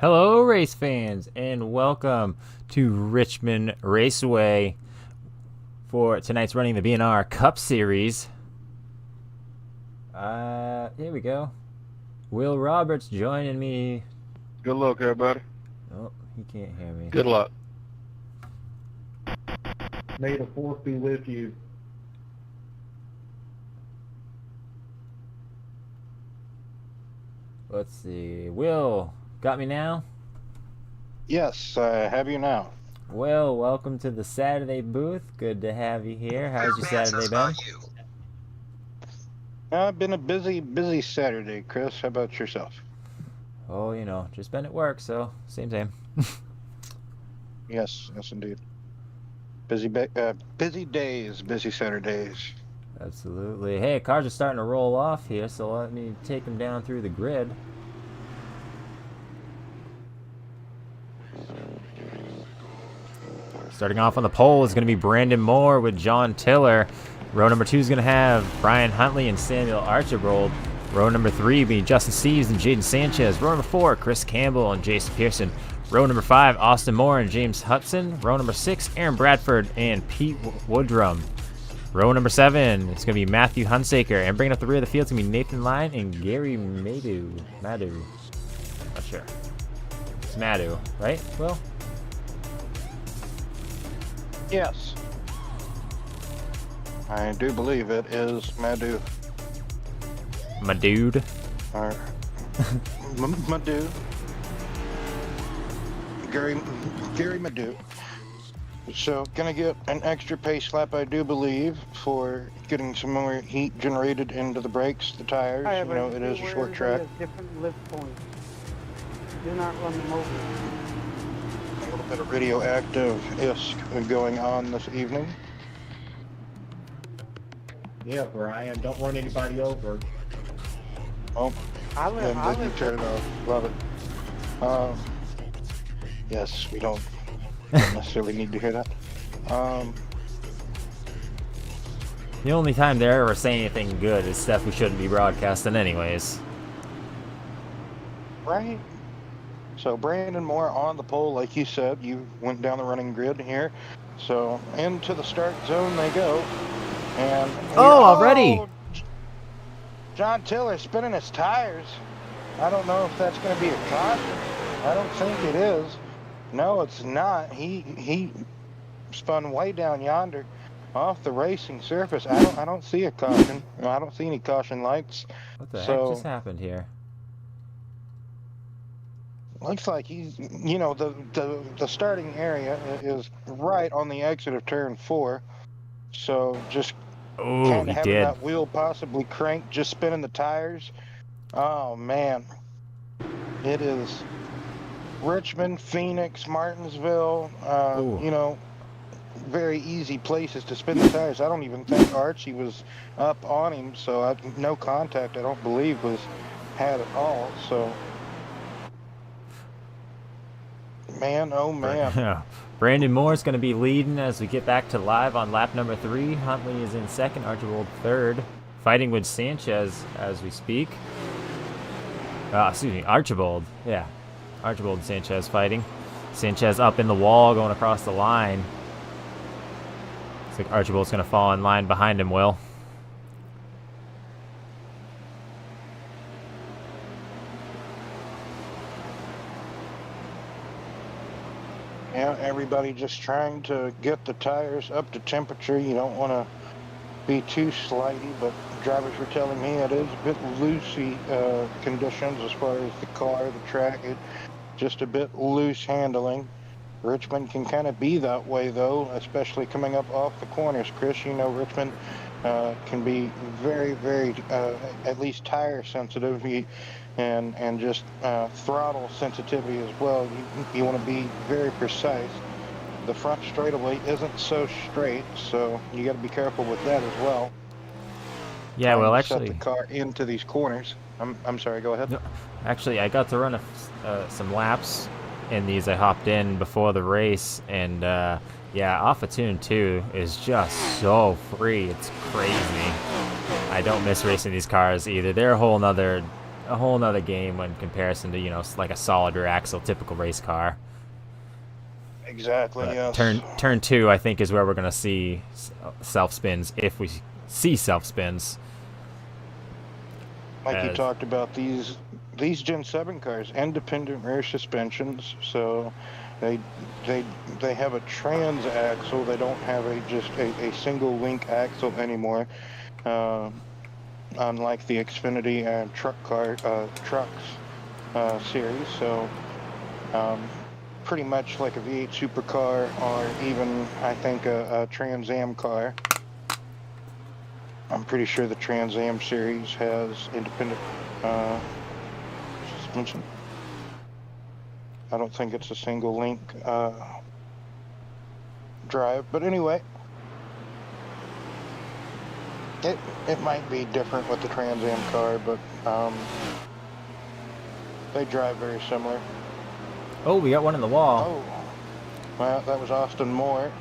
Hello, race fans, and welcome to Richmond Raceway for tonight's running the BNR Cup Series. Here we go. Will Roberts joining me. Good luck, everybody. Oh, he can't hear me. Good luck. May the fourth be with you. Let's see. Will, got me now? Yes, I have you now. Will, welcome to the Saturday booth. Good to have you here. How's your Saturday been? Been a busy Saturday, Chris. How about yourself? Oh, just been at work, so same. Yes, indeed. Busy days, busy Saturdays. Absolutely. Hey, cars are starting to roll off here, so let me take them down through the grid. Starting off on the pole is going to be Brandon Moore with John Tiller. Row number 2 is going to have Brian Huntley and Samuel Archibald. Row number 3 will be Justin Steves and Jaden Sanchez. Row number 4, Chris Campbell and Jason Pearson. Row number 5, Austin Moore and James Hudson. Row number 6, Aaron Bradford and Pete Woodrum. Row number 7, it's going to be Matthew Hunsaker. And bringing up the rear of the field, it's going to be Nathan Lyon and Gary Madu. Not sure. It's Madu, right, Will? Yes. I do believe it is Madu. My dude. Or Madu. Gary Madu. So, gonna get an extra pace lap, I do believe, for getting some more heat generated into the brakes, the tires. Hi, It is a short track. Different lift points. Do not run them over. A little bit of radioactive-isk going on this evening. Yeah, Brian, don't run anybody over. Oh, and then you turn it off. Love it. Yes, we don't necessarily need to hear that. The only time they're ever saying anything good is stuff we shouldn't be broadcasting anyways. Right. So Brandon Moore on the pole, like you said. You went down the running grid here. So into the start zone they go. And already? John Tiller spinning his tires. I don't know if that's going to be a caution. I don't think it is. No, it's not. He spun way down yonder off the racing surface. I don't see a caution. I don't see any caution lights. What the heck just happened here? Looks like he's, the starting area is right on the exit of turn 4. So just Oh, he having did. that wheel possibly cranked, just spinning the tires. Oh man, it is Richmond, Phoenix, Martinsville. Very easy places to spin the tires. I don't even think Archie was up on him, so no contact. I don't believe was had at all. So. Man, oh man. Brandon Moore is going to be leading as we get back to live on lap number 3. Huntley is in second, Archibald third. Fighting with Sanchez as we speak. Archibald. Yeah, Archibald and Sanchez fighting. Sanchez up in the wall going across the line. Looks like Archibald's going to fall in line behind him, Will. Yeah, everybody just trying to get the tires up to temperature. You don't want to be too slidey, but drivers were telling me it is a bit loosey conditions as far as the car, the track. Just a bit loose handling. Richmond can kind of be that way, though, especially coming up off the corners. Chris, Richmond can be very, very, at least tire sensitive. And just throttle sensitivity as well. You want to be very precise. The front straightaway isn't so straight, so you got to be careful with that as well. Yeah, well, set actually, the car into these corners. I'm sorry. Go ahead. No, actually, I got to run some laps in these. I hopped in before the race, and yeah, off of Tune 2 is just so free. It's crazy. I don't miss racing these cars either. They're a whole nother a whole nother game in comparison to, you know, like a solid rear axle typical race car. Exactly. But Yes. turn 2, I think, is where we're gonna see self spins, if we see self spins. Like you talked about, these Gen 7 cars, independent rear suspensions, so they they have a trans axle. They don't have just a single link axle anymore. Unlike the Xfinity and trucks series, so pretty much like a V8 supercar, or even I think a Trans Am car. I'm pretty sure the Trans Am series has independent suspension. I don't think it's a single link drive, but anyway, it might be different with the Trans Am car, but they drive very similar. Oh, we got one in the wall. Oh, well, that was Austin Moore.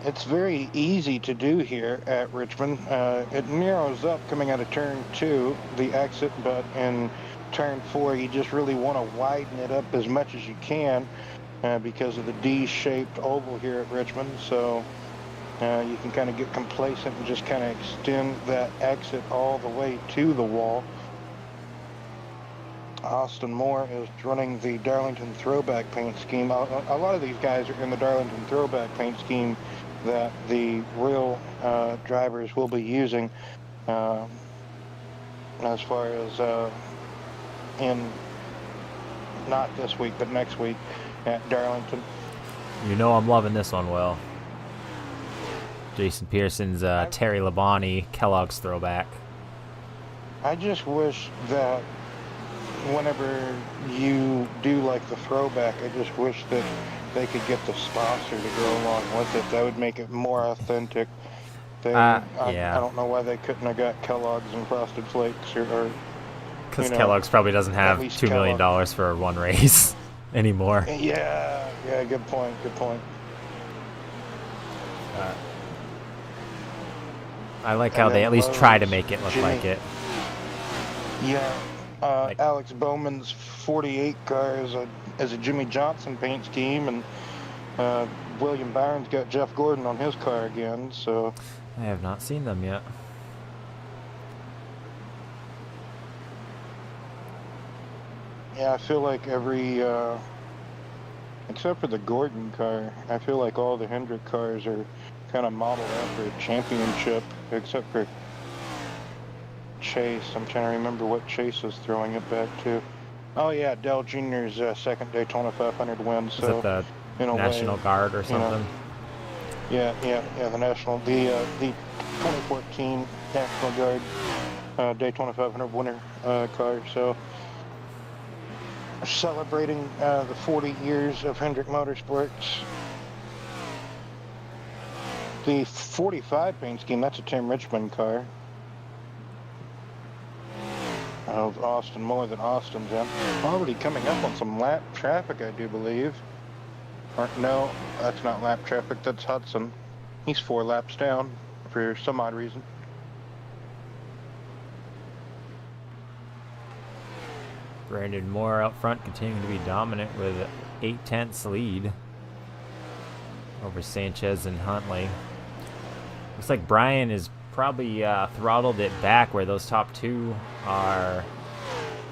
It's very easy to do here at Richmond. It narrows up coming out of turn 2, the exit, but in turn 4, you just really want to widen it up as much as you can because of the D-shaped oval here at Richmond. So you can kind of get complacent and just kind of extend that exit all the way to the wall. Austin Moore is running the Darlington Throwback paint scheme. A lot of these guys are in the Darlington Throwback paint scheme that the real drivers will be using as far as in not this week but next week at Darlington. You know I'm loving this one, Will. Jason Pearson's Terry Labonte Kellogg's throwback. I just wish that whenever you do like the throwback, I just wish that they could get the sponsor to go along with it. That would make it more authentic. Yeah. I don't know why they couldn't have got Kellogg's and Frosted Flakes or because Kellogg's probably doesn't have $2 million for one race anymore. Yeah, good point. I like how they at least try to make it look like it. Yeah. Alex Bowman's 48 car is a Jimmy Johnson paint scheme, and William Byron's got Jeff Gordon on his car again, so... I have not seen them yet. Yeah, I feel like every... except for the Gordon car, I feel like all the Hendrick cars are kind of modeled after a championship, except for Chase. I'm trying to remember what Chase is throwing it back to. Oh yeah, Dell Jr.'s second Daytona 500 win. So is it the National Guard or something? Yeah, the National, the 2014 National Guard Daytona 500 winner car. So celebrating the 40 years of Hendrick Motorsports. The 45 paint scheme, that's a Tim Richmond car. Of Austin Moore that Austin's in. Already coming up on some lap traffic, I do believe. Or, no, that's not lap traffic, that's Hudson. He's 4 laps down for some odd reason. Brandon Moore out front continuing to be dominant with 8/10 lead over Sanchez and Huntley. Looks like Brian is probably throttled it back where those top 2 are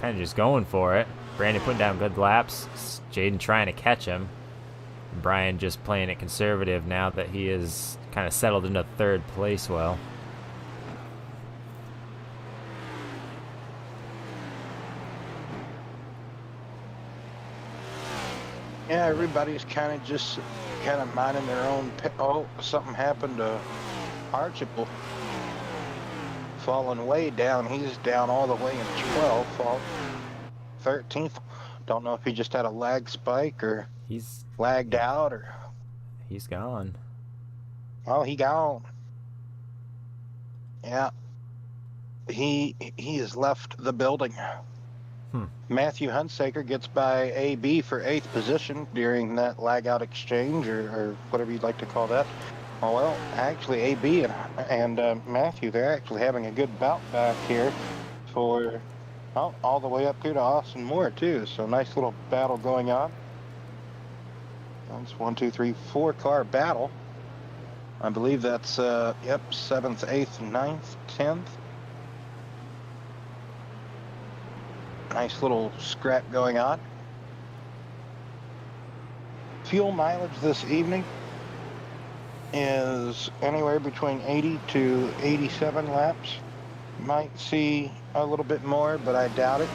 kind of just going for it. Brandon putting down good laps. Jaden trying to catch him. And Brian just playing it conservative now that he is kind of settled into 3rd place well. Yeah, everybody's kind of minding their own. Oh, something happened to Archibald. Falling way down. He's down all the way in 12th, 13th. Don't know if he just had a lag spike or He's lagged out or... He's gone. Oh, he gone. Yeah. He has left the building. Matthew Hunsaker gets by AB for 8th position during that lag out exchange or whatever you'd like to call that. Oh, well, actually, AB and Matthew, they're actually having a good bout back here for all the way up here to Austin Moore too. So nice little battle going on. That's 1, 2, 3, 4 car battle. I believe that's yep, 7th, 8th, 9th, 10th. Nice little scrap going on. Fuel mileage this evening is anywhere between 80 to 87 laps. Might see a little bit more, but I doubt it.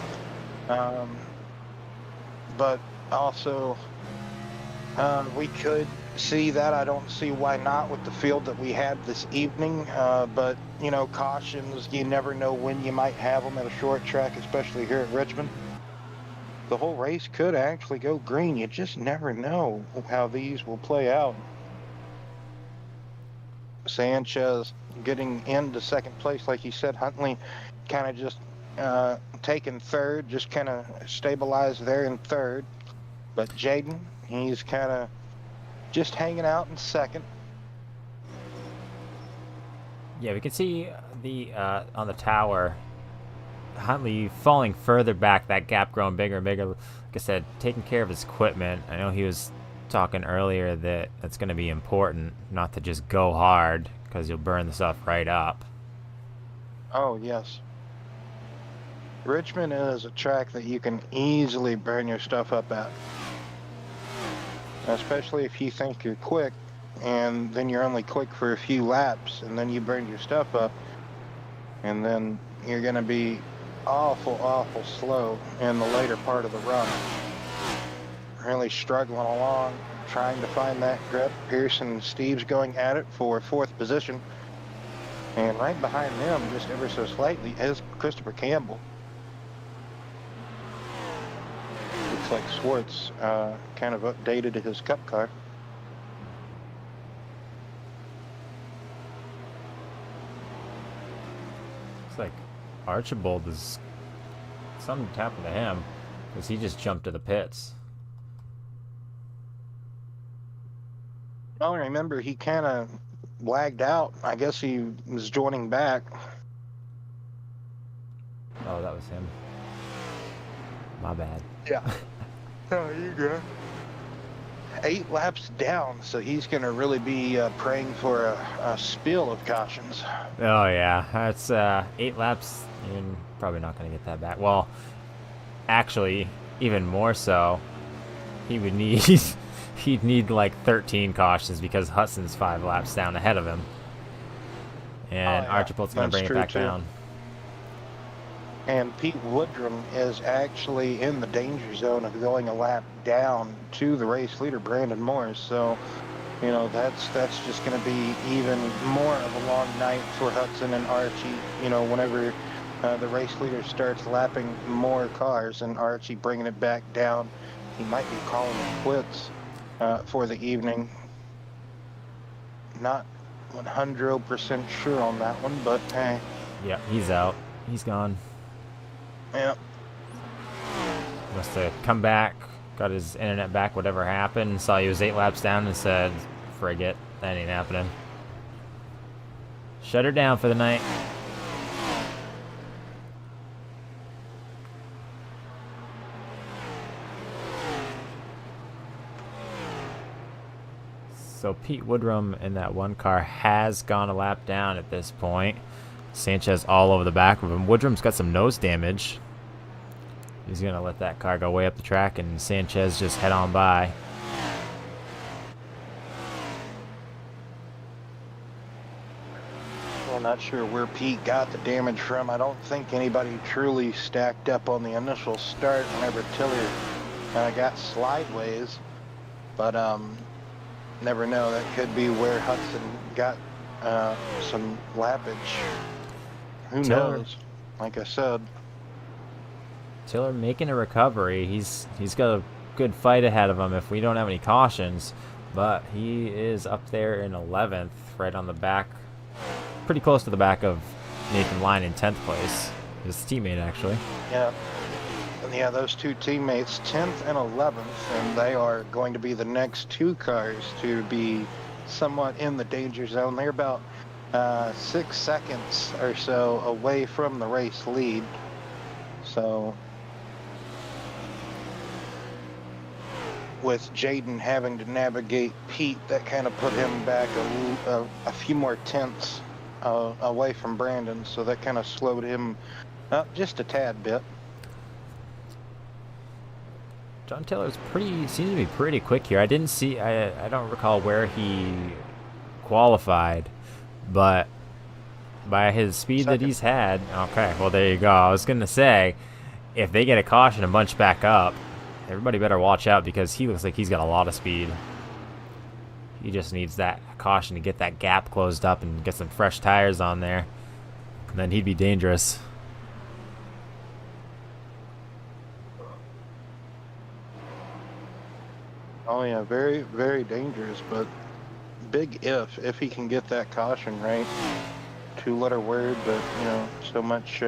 But also, we could see that. I don't see why not with the field that we had this evening. But, you know, cautions, you never know when you might have them at a short track, especially here at Richmond. The whole race could actually go green. You just never know how these will play out. Sanchez getting into second place, like you said. Huntley kind of just taking third, just kind of stabilized there in third. But Jaden, he's kind of just hanging out in second. Yeah, we can see the on the tower, Huntley falling further back, that gap growing bigger and bigger. Like I said, taking care of his equipment. I know he was talking earlier that it's going to be important not to just go hard because you'll burn the stuff right up. Oh, yes. Richmond is a track that you can easily burn your stuff up at. Especially if you think you're quick, and then you're only quick for a few laps, and then you burn your stuff up, and then you're going to be awful slow in the later part of the run. Really struggling along, trying to find that grip. Pearson and Steve's going at it for 4th position. And right behind them, just ever so slightly, is Christopher Campbell. Looks like Swartz kind of updated his cup car. Looks like Archibald is something happened to him because he just jumped to the pits. Well, remember, he kind of lagged out. I guess he was joining back. Oh, that was him. My bad. Yeah. Oh, you go. 8 laps down, so he's going to really be praying for a spill of cautions. Oh, yeah. That's 8 laps. You're probably not going to get that back. Well, actually, even more so, he would need... he'd need like 13 cautions because Hudson's 5 laps down ahead of him. And Archibald's going to bring it back down. And Pete Woodrum is actually in the danger zone of going a lap down to the race leader, Brandon Morris. So, you know, that's just going to be even more of a long night for Hudson and Archie, you know, whenever the race leader starts lapping more cars and Archie bringing it back down. He might be calling it quits for the evening. Not 100% sure on that one, but hey. Yeah, he's out. He's gone. Yeah. Must have come back, got his internet back, whatever happened, saw he was 8 laps down and said, frig it, that ain't happening. Shut her down for the night. So Pete Woodrum in that one car has gone a lap down at this point. Sanchez all over the back of him. Woodrum's got some nose damage. He's going to let that car go way up the track and Sanchez just head on by. I'm not sure where Pete got the damage from. I don't think anybody truly stacked up on the initial start whenever Tiller got slideways. But never know. That could be where Hudson got some lappage. Who knows? Like I said. Tiller making a recovery. He's got a good fight ahead of him if we don't have any cautions. But he is up there in 11th, right on the back. Pretty close to the back of Nathan Line in 10th place. His teammate, actually. Yeah. And yeah, those two teammates, 10th and 11th, and they are going to be the next 2 cars to be somewhat in the danger zone. They're about 6 seconds or so away from the race lead. So with Jaden having to navigate Pete, that kind of put him back a few more tenths away from Brandon. So that kind of slowed him up just a tad bit. John Taylor's seems to be pretty quick here. I don't recall where he qualified, but by his speed that he's had, okay, well, there you go. I was going to say, if they get a caution and bunch back up, everybody better watch out because he looks like he's got a lot of speed. He just needs that caution to get that gap closed up and get some fresh tires on there. And then he'd be dangerous. Oh yeah, very, very dangerous, but big if he can get that caution right. 2-letter word, but you know, so much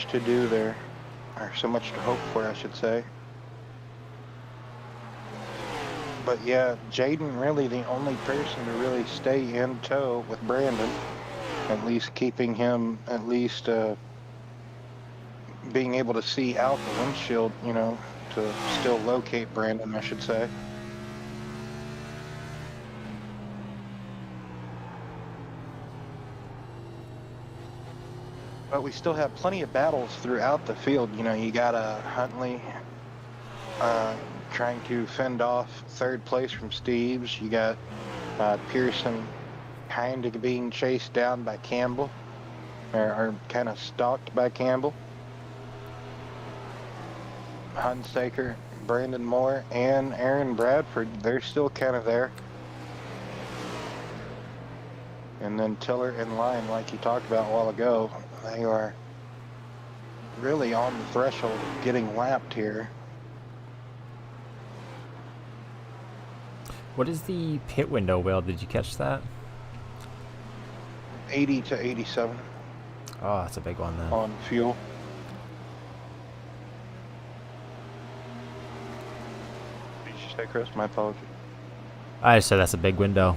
to do there, or so much to hope for, I should say. But yeah, Jaden really the only person to really stay in tow with Brandon, at least keeping him at least being able to see out the windshield, you know, to still locate Brandon, I should say. But we still have plenty of battles throughout the field. You know, you got Huntley trying to fend off third place from Steves. You got Pearson kind of being chased down by Campbell, or kind of stalked by Campbell. Hunsaker, Brandon Moore, and Aaron Bradford, they're still kind of there. And then Tiller in line, like you talked about a while ago. They are really on the threshold of getting lapped here. What is the pit window, Will? Did you catch that? 80 to 87. Oh, that's a big one then. On fuel. Did you say, Chris? My apologies. I just said that's a big window.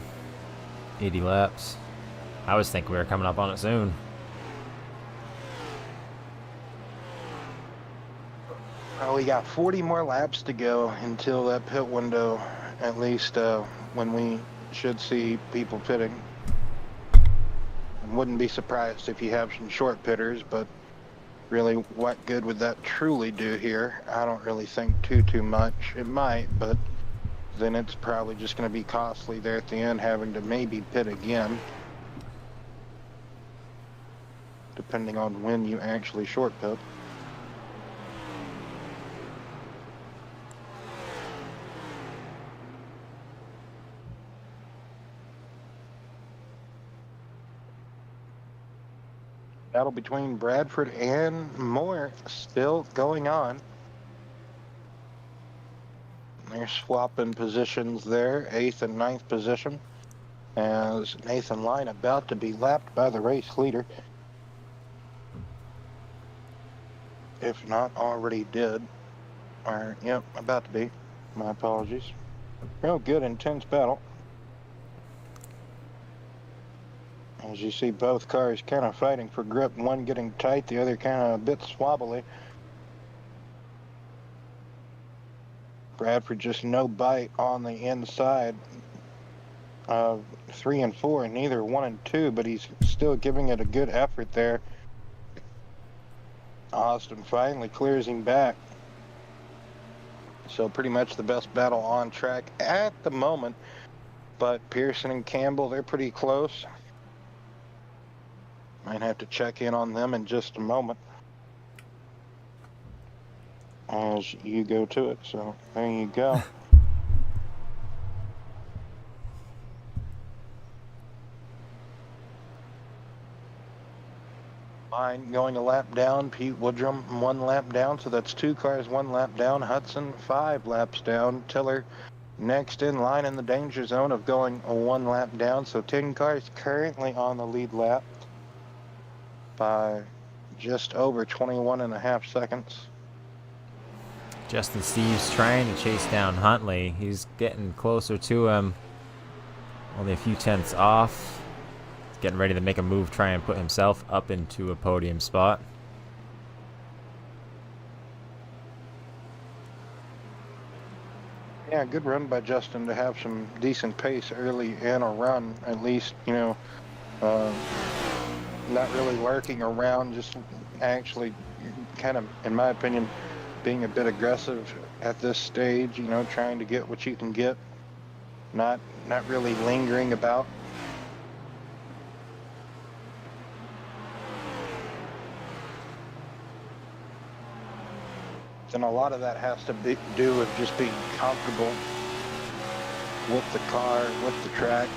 80 laps. I was thinking we were coming up on it soon. Well, we got 40 more laps to go until that pit window, at least when we should see people pitting. I wouldn't be surprised if you have some short pitters, but really what good would that truly do here? I don't really think too much. It might, but then it's probably just going to be costly there at the end, having to maybe pit again, depending on when you actually short pit. Battle between Bradford and Moore still going on. They're swapping positions there, 8th and 9th position, as Nathan Line about to be lapped by the race leader. If not already did. Or, yep, about to be. My apologies. Real good, intense battle. As you see, both cars kind of fighting for grip, one getting tight, the other kind of a bit swabbly. Bradford just no bite on the inside of 3 and 4, and neither 1 and 2, but he's still giving it a good effort there. Austin finally clears him back. So pretty much the best battle on track at the moment, but Pearson and Campbell, they're pretty close. Might have to check in on them in just a moment as you go to it. So there you go. Line going a lap down. Pete Woodrum 1 lap down. So that's 2 cars 1 lap down. Hudson 5 laps down. Tiller next in line in the danger zone of going 1 lap down. So 10 cars currently on the lead lap by just over 21.5 seconds. Justin Steves trying to chase down Huntley. He's getting closer to him. Only a few tenths off. He's getting ready to make a move, try and put himself up into a podium spot. Yeah, good run by Justin to have some decent pace early in a run, at least, uh, not really lurking around, just actually kind of, in my opinion, being a bit aggressive at this stage, trying to get what you can get, not really lingering about. And a lot of that has to do with just being comfortable with the car, with the track.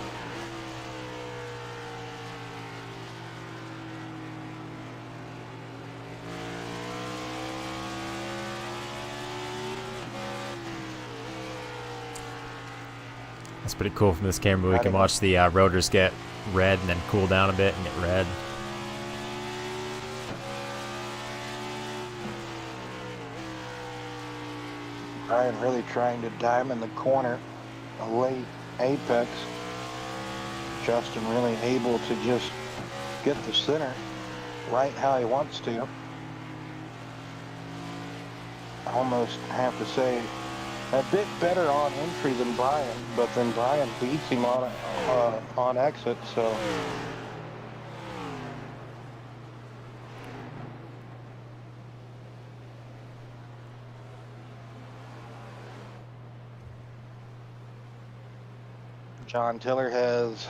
That's pretty cool from this camera. We I can don't watch the rotors get red and then cool down a bit and get red. Brian really trying to diamond the corner, a late apex. Justin really able to just get the center right how he wants to. I almost have to say a bit better on entry than Brian, but then Brian beats him on exit, so. John Tiller has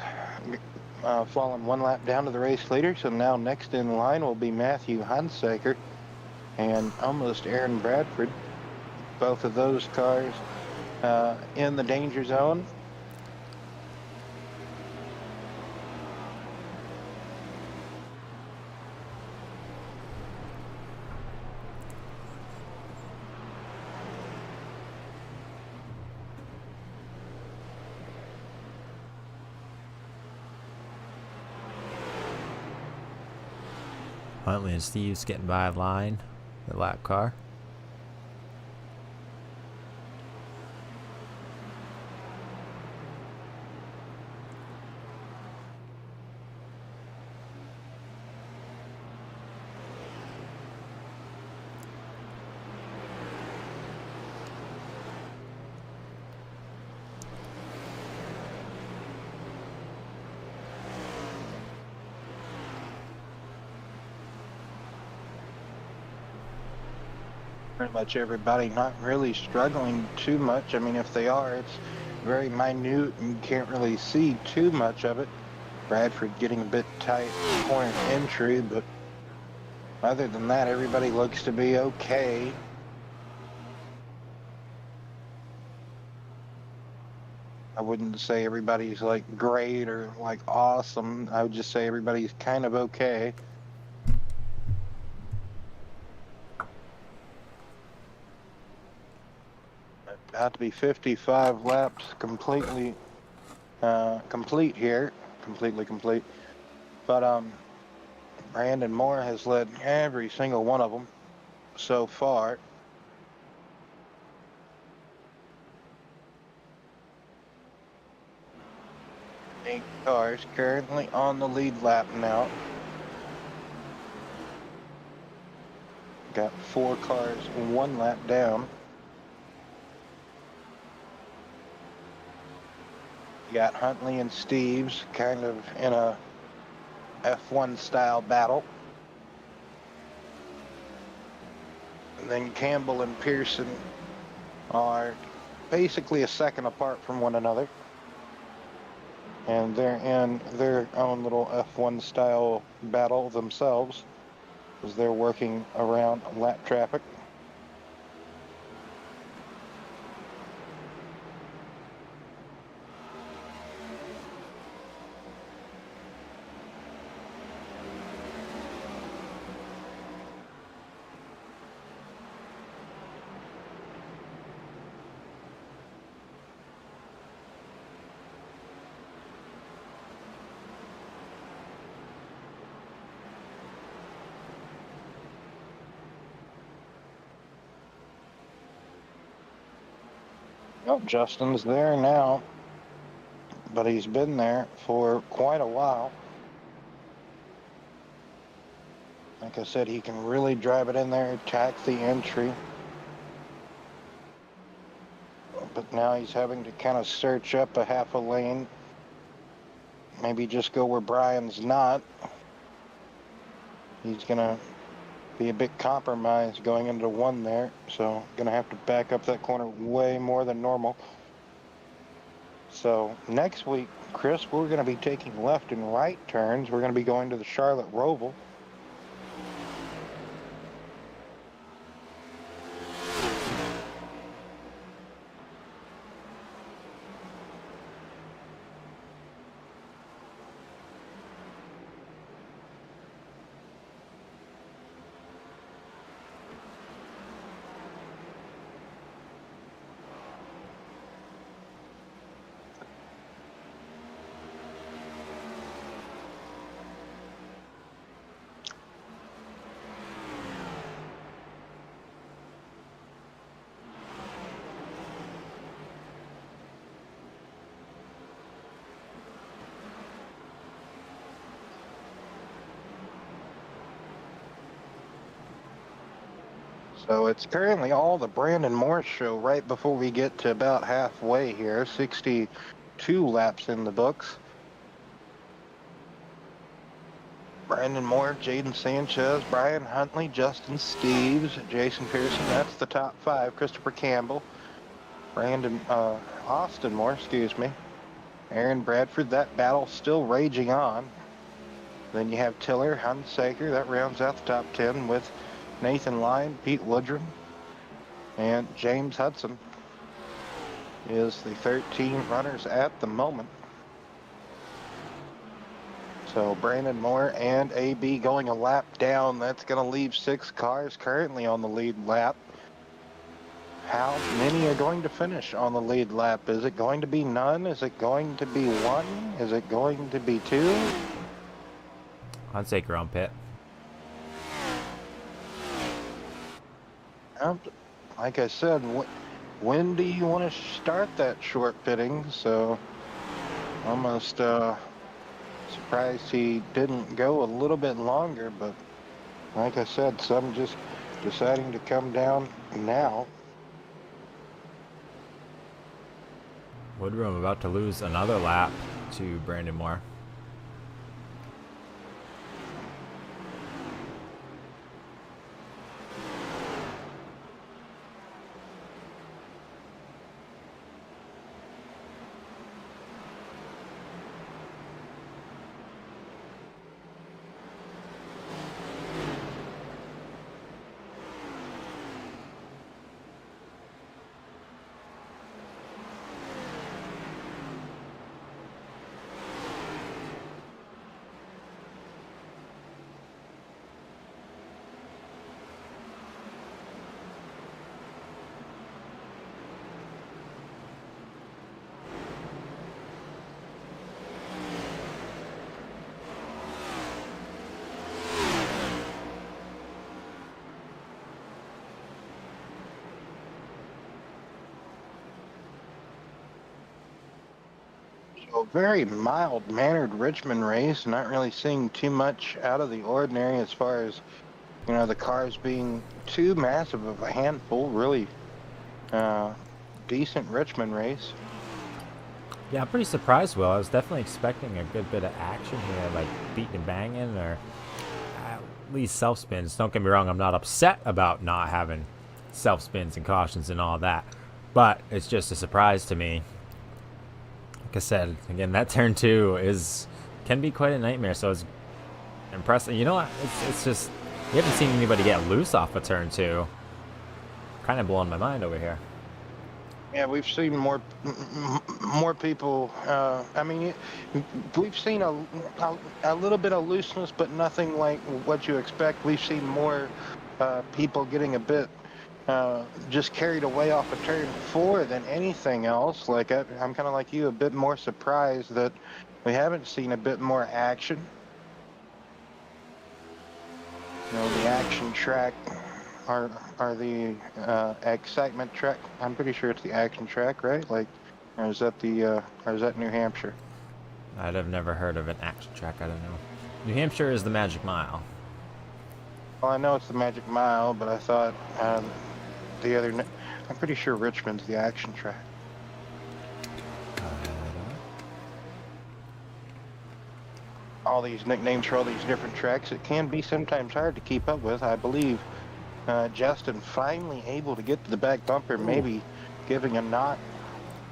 fallen one lap down to the race leader, so now next in line will be Matthew Hunsaker and almost Aaron Bradford. Both of those cars in the danger zone. Huntley and Steve's getting by line, the lap car. Pretty much everybody not really struggling too much. I mean, if they are, it's very minute and you can't really see too much of it. Bradford getting a bit tight corner entry, but other than that, everybody looks to be okay. I wouldn't say everybody's like great or like awesome. I would just say everybody's kind of okay. About to be 55 laps completely complete here. Completely complete. But Brandon Moore has led every single one of them so far. Eight cars currently on the lead lap now. Got 4 cars 1 lap down. You got Huntley and Steves kind of in a F1 style battle. And then Campbell and Pearson are basically a second apart from one another. And they're in their own little F1 style battle themselves as they're working around lap traffic. Oh, Justin's there now, but he's been there for quite a while. Like I said, he can really drive it in there, attack the entry. but now he's having to kind of search up a half a lane. Maybe just go where Brian's not. He's going to be a bit compromised going into one there, so going to have to back up that corner way more than normal. So next week, Chris, we're going to be taking left and right turns. We're going to be going to the Charlotte Roval. So it's currently all the Brandon Morse show right before we get to about halfway here. 62 laps in the books. Brandon Moore, Jaden Sanchez, Brian Huntley, Justin Steves, Jason Pearson. That's the top five. Christopher Campbell, Austin Moore, excuse me. Aaron Bradford. That battle still raging on. Then you have Tiller, Hunsaker. That rounds out the top 10 with Nathan Lyon, Pete Woodrum, and James Hudson is the 13 runners at the moment. So Brandon Moore and AB going a lap down. That's going to leave 6 cars currently on the lead lap. How many are going to finish on the lead lap? Is it going to be none? Is it going to be 1? Is it going to be 2? Hunsaker on pit. Like I said, when do you want to start that short pitting? So almost surprised he didn't go a little bit longer, but like I said, some just deciding to come down now. Woodrum about to lose another lap to Brandon Moore. So very mild-mannered Richmond race, not really seeing too much out of the ordinary as far as, you know, the cars being too massive of a handful. Really decent Richmond race. Yeah, I'm pretty surprised, Will. I was definitely expecting a good bit of action here, like beating and banging, or at least self-spins. Don't get me wrong, I'm not upset about not having self-spins and cautions and all that, but it's just a surprise to me. Like I said, again, that turn 2 can be quite a nightmare, so it's impressive. You know what? It's just, we haven't seen anybody get loose off of turn 2. Kind of blowing my mind over here. Yeah, we've seen more people. I mean, we've seen a little bit of looseness, but nothing like what you expect. We've seen more people getting a bit just carried away off of turn 4 than anything else. Like I'm kind of like you, a bit more surprised that we haven't seen a bit more action. You know, the action track. Are the excitement track? I'm pretty sure it's the action track, right? Like, or is that New Hampshire? I'd have never heard of an action track. I don't know. New Hampshire is the Magic Mile. Well, I know it's the Magic Mile, but I thought I'm pretty sure Richmond's the action track. all these nicknames for all these different tracks, it can be sometimes hard to keep up with. I believe Justin finally able to get to the back bumper, maybe giving a knock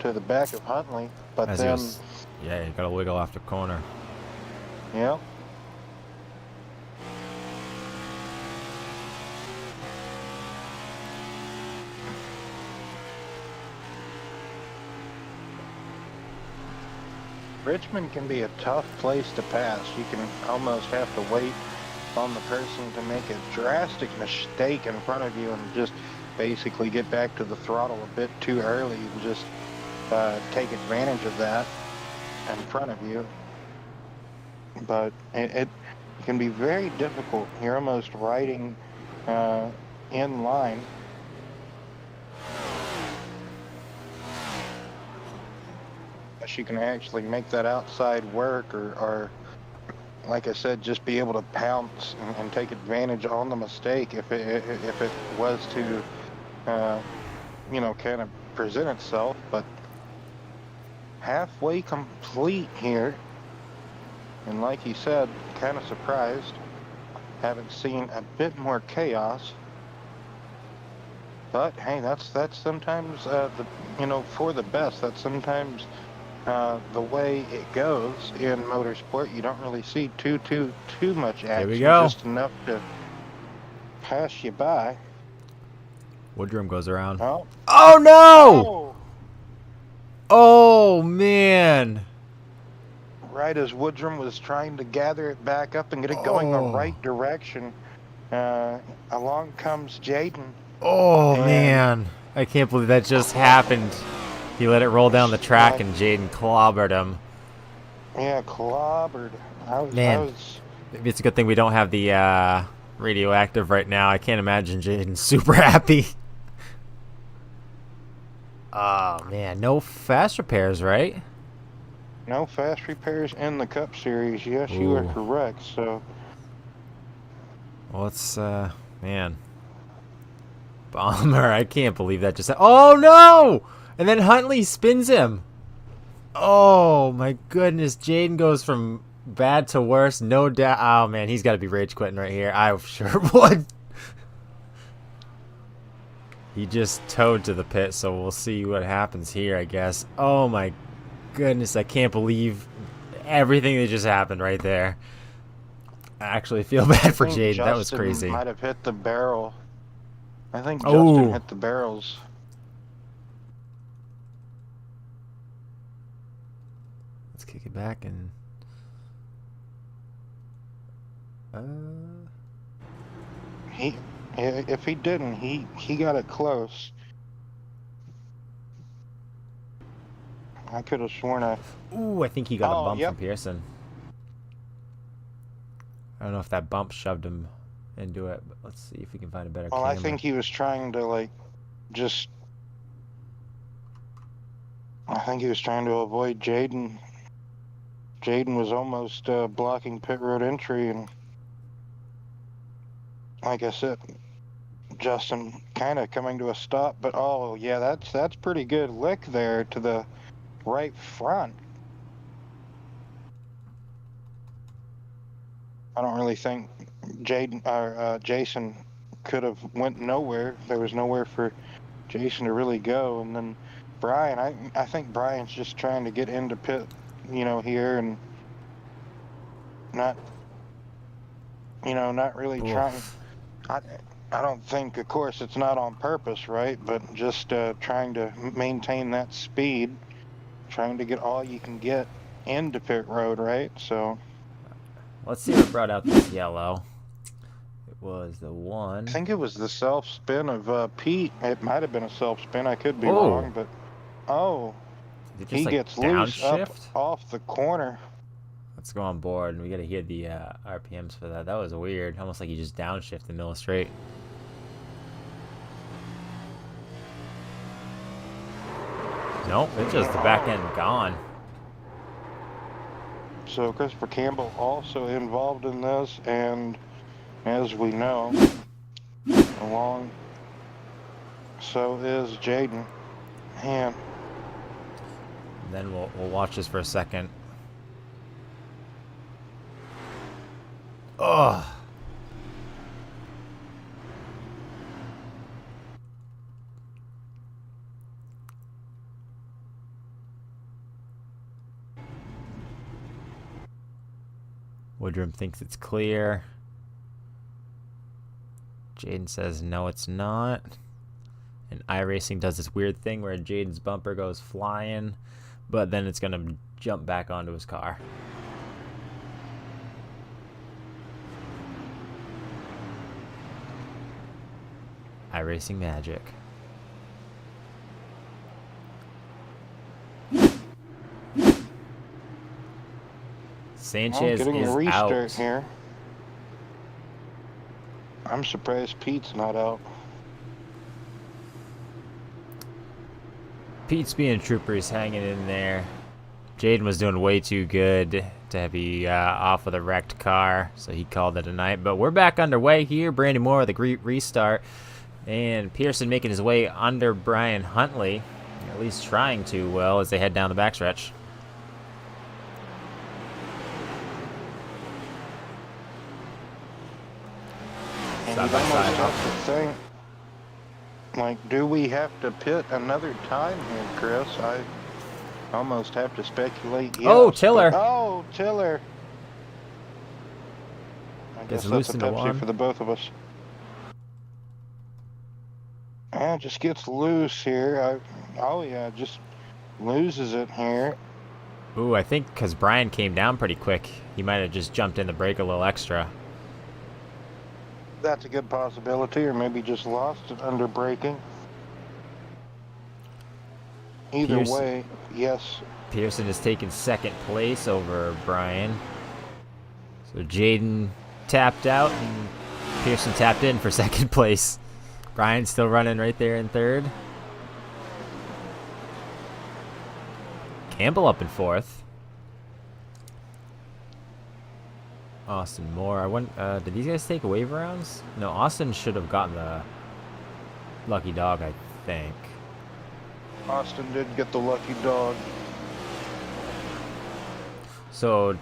to the back of Huntley, but As then, yeah, you gotta wiggle off the corner. yeah. Richmond can be a tough place to pass. You can almost have to wait on the person to make a drastic mistake in front of you and just basically get back to the throttle a bit too early and just take advantage of that in front of you. But it can be very difficult. You're almost riding in line. She can actually make that outside work, or like I said, just be able to pounce and take advantage on the mistake if it was to, you know, kind of present itself. But halfway complete here, and like he said, kind of surprised, haven't seen a bit more chaos. But hey, that's sometimes for the best. That's sometimes the way it goes in motorsport. You don't really see too much action. Here we go. Just enough to pass you by. Woodrum goes around. Oh, Oh no! oh! Oh man! Right as Woodrum was trying to gather it back up and get it going the right direction, along comes Jaden. Oh And- man! I can't believe that just happened. He let it roll down the track Right. and Jaden clobbered him. Yeah, clobbered. Man. Maybe it's a good thing we don't have the radioactive right now. I can't imagine Jaden's super happy. Oh man, no fast repairs, right? No fast repairs in the Cup Series. Yes, you are Ooh. correct. So, Well, it's man, bummer. I can't believe that just. Oh no! And then Huntley spins him. Oh my goodness, Jaden goes from bad to worse. No doubt. Oh man, he's got to be rage quitting right here. I sure would. He just towed to the pit, so we'll see what happens here, I guess. Oh my goodness, I can't believe everything that just happened right there. I actually feel bad for I think Jaden. That was Justin crazy. might have hit the barrel. I think Oh. Justin hit the barrels. Let's kick it back and. If he didn't, he got it close. I could have sworn Ooh, I think he got a Oh, bump yep. from Pearson. I don't know if that bump shoved him into it, but let's see if we can find a better Well, camera. I think he was trying to just. I think he was trying to avoid Jaden. Jaden was almost blocking pit road entry, and like I said, Justin kind of coming to a stop. But oh yeah, that's pretty good lick there to the right front. I don't really think Jason could have went nowhere. There was nowhere for Jason to really go. And then Brian, I think Brian's just trying to get into pit, here and not really Oof. trying. I don't think, of course, it's not on purpose, right? But just trying to maintain that speed, trying to get all you can get into pit road, right? So. Let's see what brought out this yellow. It was the one. I think it was the self spin of Pete. It might have been a self spin. I could be Oh. wrong, but Did it just, he like, gets loose up downshift? off the corner. Let's go on board, and we gotta hear the RPMs for that. That was weird. Almost like you just downshift the middle of straight. Nope, it's just the back end gone. So Christopher Campbell also involved in this, and as we know, so is Jaden. Man, And then we'll watch this for a second. Ugh. Woodrum thinks it's clear. Jaden says no, it's not. And iRacing does this weird thing where Jaden's bumper goes flying, but then it's going to jump back onto his car. iRacing magic. Sanchez getting is a restart out. here. I'm surprised Pete's not out. Pete's being a trooper. He's hanging in there. Jaden was doing way too good to be off with a wrecked car, so he called it a night. But we're back underway here. Brandon Moore with a great restart. And Pearson making his way under Brian Huntley, at least trying to, well, as they head down the backstretch. And Side you'd by almost side. have to think, like, do we have to pit another time here, Chris? I almost have to speculate. Yes, Oh, Tiller. Oh, Tiller. I Gets guess loose that's a into Pepsi one. for the both of us. Yeah, just gets loose here. Oh, yeah, just loses it here. Ooh, I think because Brian came down pretty quick, he might have just jumped in the brake a little extra. That's a good possibility, or maybe just lost it under braking. Either Pearson. way, yes. Pearson has taken second place over Brian. So Jaden tapped out and Pearson tapped in for second place. Brian's still running right there in third. Campbell up in fourth. Austin Moore. I went. Did these guys take wave rounds? No, Austin should have gotten the lucky dog, I think. Austin did get the lucky dog. So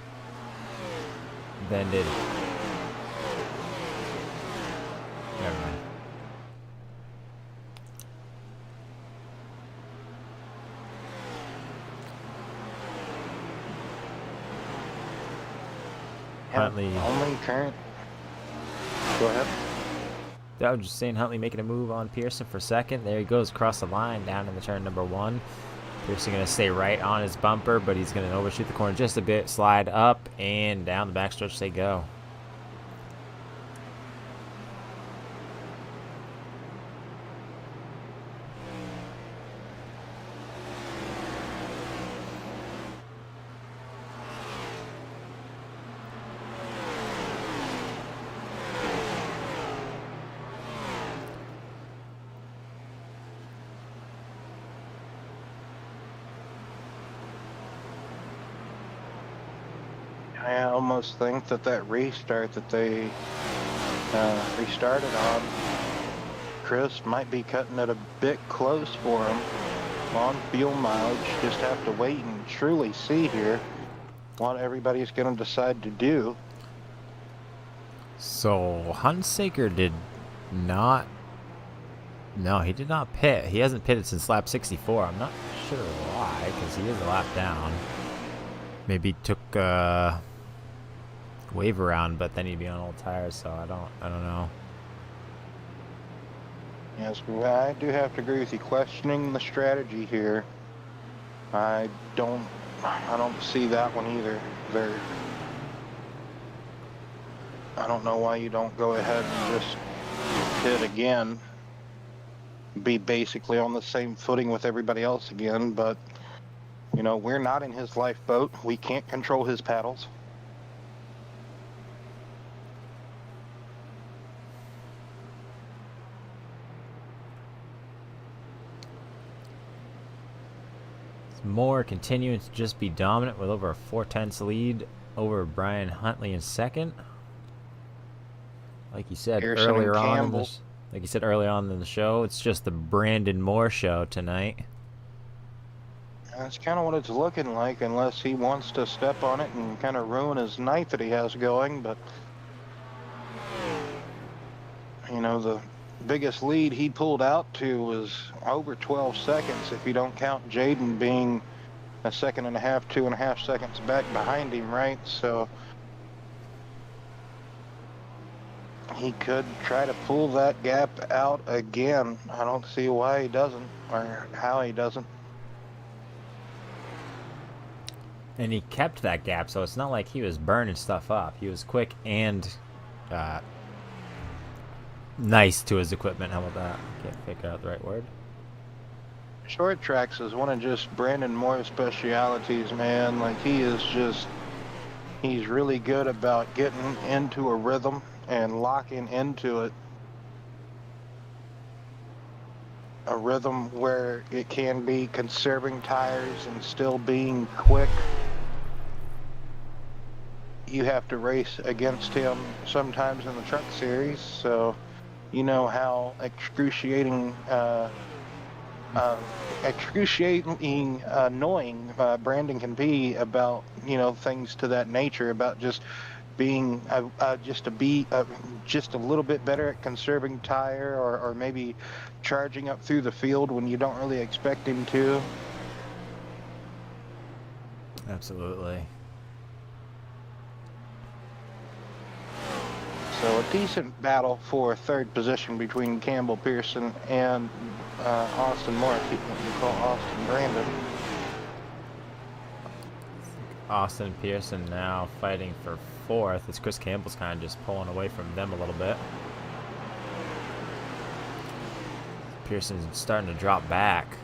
then did. Never mind. Huntley. Only current. Go ahead. I was just saying Huntley making a move on Pearson for second. There he goes across the line down in the turn number one. Pearson going to stay right on his bumper, but he's going to overshoot the corner just a bit, slide up, and down the backstretch they go. I almost think that restart that they restarted on, Chris might be cutting it a bit close for him on fuel mileage. Just have to wait and truly see here what everybody's going to decide to do. So Hunsaker did not. No, he did not pit. He hasn't pitted since lap 64. I'm not sure why, because he is a lap down. Maybe he took wave around, but then he'd be on old tires, so I don't know. Yes, but I do have to agree with you. Questioning the strategy here, I don't see that one either. I don't know why you don't go ahead and just pit again, be basically on the same footing with everybody else again, but you know, we're not in his lifeboat. We can't control his paddles. Moore continuing to just be dominant with over a 4/10 lead over Brian Huntley in second. Like you said Pearson earlier and on, Campbell. like you said earlier on in the show, it's just the Brandon Moore show tonight. That's kind of what it's looking like, unless he wants to step on it and kind of ruin his night that he has going. But You know, the biggest lead he pulled out to was over 12 seconds if you don't count Jaden being a second and a half, 2.5 seconds back behind him, right? So he could try to pull that gap out again. I don't see why he doesn't or how he doesn't. And he kept that gap, so it's not like he was burning stuff up. He was quick and nice to his equipment. How about that? Can't figure out the right word. Short tracks is one of just Brandon Moore's specialities, man. Like, he's really good about getting into a rhythm and locking into it. A rhythm where it can be conserving tires and still being quick. You have to race against him sometimes in the truck series, so you know how excruciating annoying Brandon can be about, you know, things to that nature, about just being just a little bit better at conserving tire, or maybe charging up through the field when you don't really expect him to. Absolutely. So a decent battle for third position between Campbell Pearson and Austin Moore. Keep what you call Austin Brandon. Austin Pearson now fighting for fourth as Chris Campbell's kind of just pulling away from them a little bit. Pearson's starting to drop back.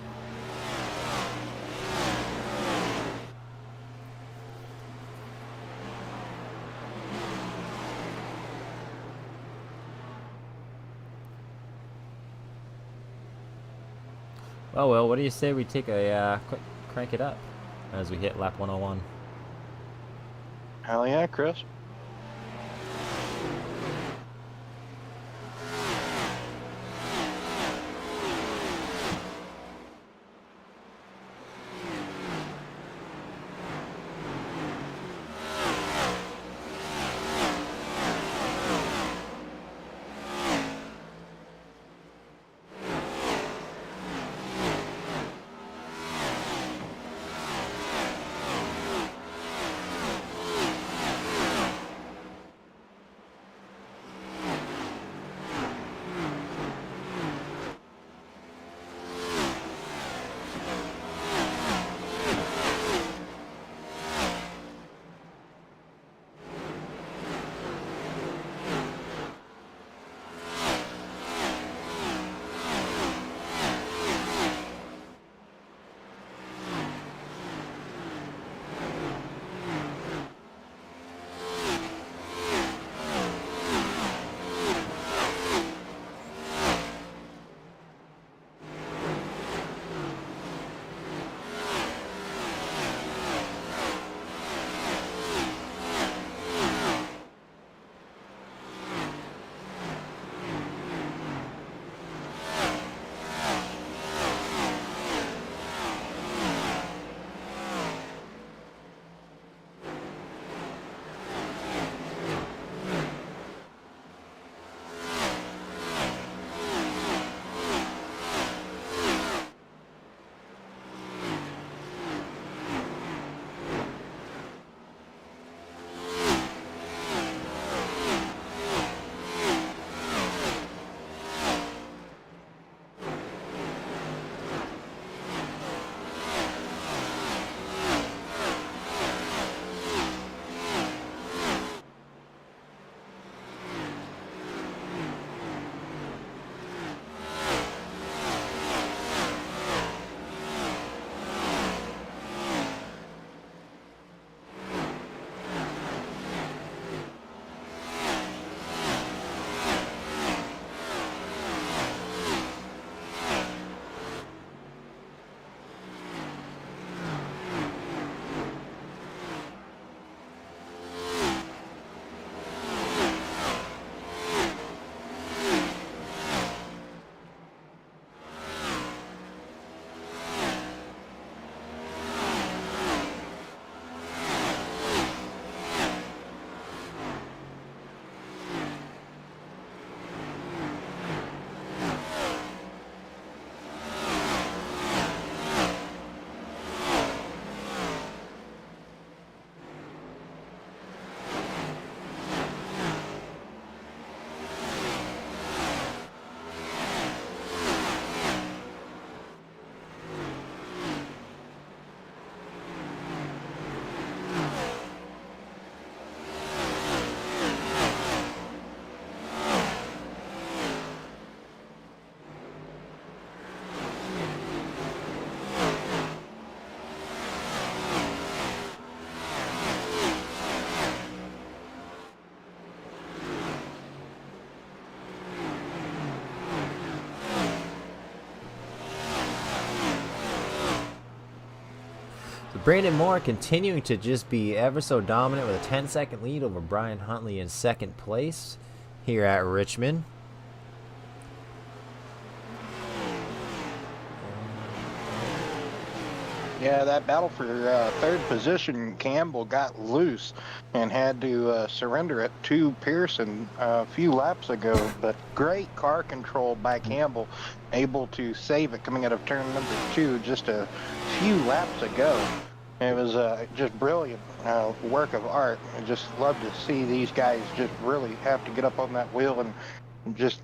Oh well, what do you say we take a quick crank it up as we hit lap 101? Hell yeah, Chris. So Brandon Moore continuing to just be ever so dominant with a 10-second lead over Brian Huntley in second place here at Richmond. Yeah, that battle for third position, Campbell got loose and had to surrender it to Pearson a few laps ago. But great car control by Campbell, able to save it coming out of turn number 2 just a few laps ago. It was just brilliant work of art. I just love to see these guys just really have to get up on that wheel and just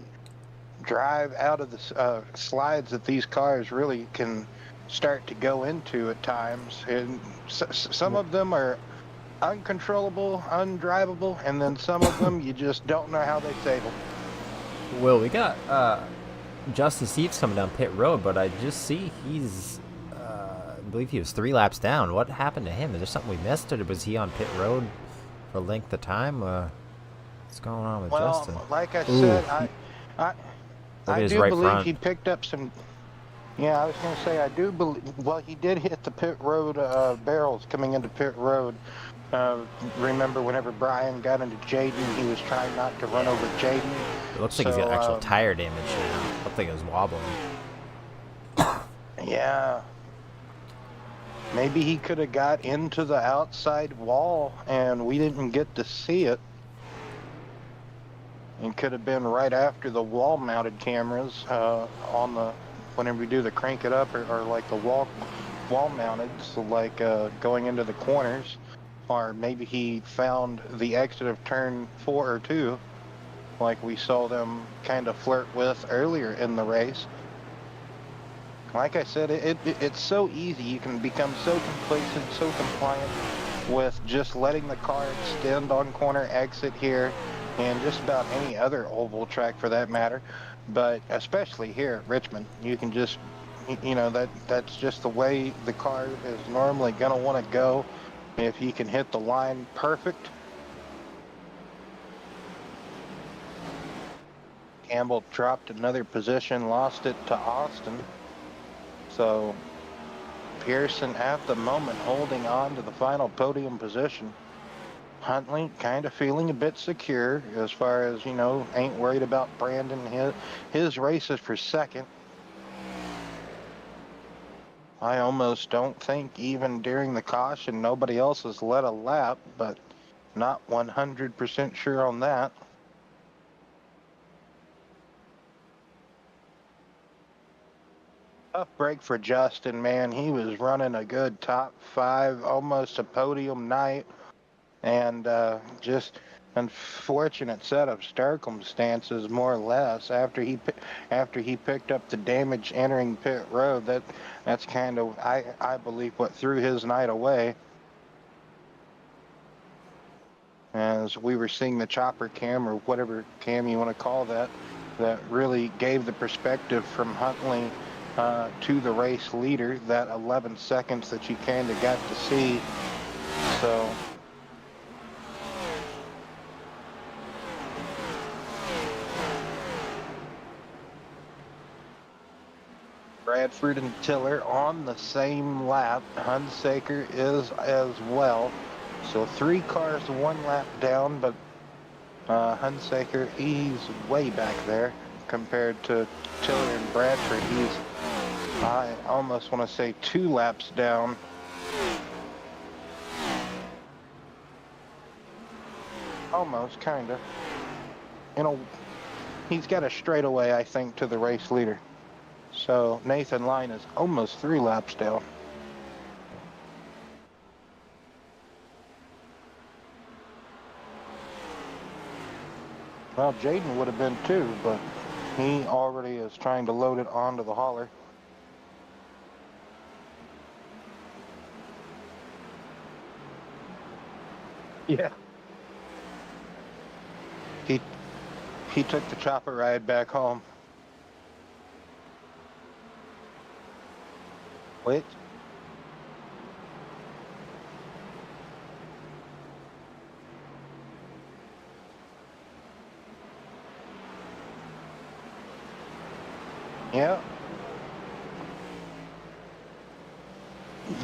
drive out of the slides that these cars really can start to go into at times. And some of them are uncontrollable, undrivable, and then some of them you just don't know how they save them. Well, we got Justin Steves coming down pit road, but I just see he's, I believe he was 3 laps down. What happened to him? Is there something we missed, or was he on pit road for length of time? What's going on with Justin? Well, like I said, I do right believe front. he picked up some. Yeah, I was going to say, I do believe, well, he did hit the pit road barrels coming into pit road. Remember whenever Brian got into Jaden, he was trying not to run over Jaden. It looks like he's got actual tire damage now. Looks like it was wobbling. Yeah. Maybe he could have got into the outside wall and we didn't get to see it. It could have been right after the wall-mounted cameras on the, whenever we do the crank it up or like the wall-mounted, so like going into the corners, or maybe he found the exit of turn 4 or 2, like we saw them kind of flirt with earlier in the race. Like I said, it's so easy. You can become so complacent, so compliant with just letting the car extend on corner exit here, and just about any other oval track for that matter. But especially here at Richmond, you can just, you know, that's just the way the car is normally going to want to go if you can hit the line perfect. Campbell dropped another position, lost it to Austin. So Pearson at the moment holding on to the final podium position. Huntley kind of feeling a bit secure as far as, you know, ain't worried about Brandon. His race is for second. I almost don't think even during the caution nobody else has led a lap, but not 100% sure on that. Tough break for Justin, man. He was running a good top 5, almost a podium night. And just unfortunate set of circumstances, more or less. After he picked up the damage entering pit road, that's kind of I believe what threw his night away. As we were seeing the chopper cam, or whatever cam you want to call that, that really gave the perspective from Huntley to the race leader, that 11 seconds that you kind of got to see. So. Bradford and Tiller on the same lap. Hunsaker is as well. So 3 cars 1 lap down, but Hunsaker, he's way back there compared to Tiller and Bradford. He's, I almost want to say, 2 laps down. Almost, kind of. You know, he's got a straightaway, I think, to the race leader. So Nathan Line is almost 3 laps down. Well, Jaden would have been too, but he already is trying to load it onto the hauler. Yeah. He took the chopper ride back home. Wait. Yeah.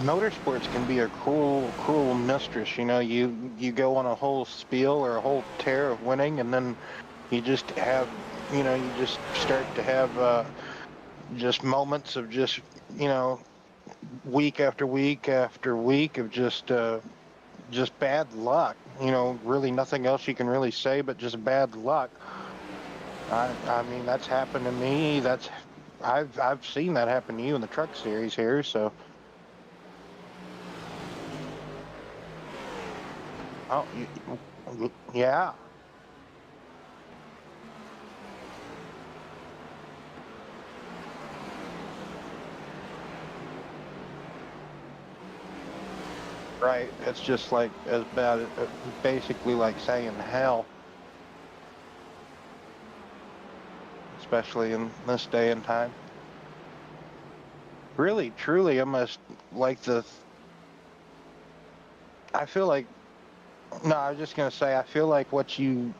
motorsports can be a cruel mistress. You know, you go on a whole spiel or a whole tear of winning, and then you just have, you know, you just start to have just moments of just, you know, week after week after week of just bad luck. You know, really nothing else you can really say but just bad luck. I mean, that's happened to me. I've seen that happen to you in the truck series here. So, oh, yeah. Right. It's just like as bad, basically like saying hell, especially in this day and time. Really, truly, almost like I feel like, no, I was just gonna say, I feel like what you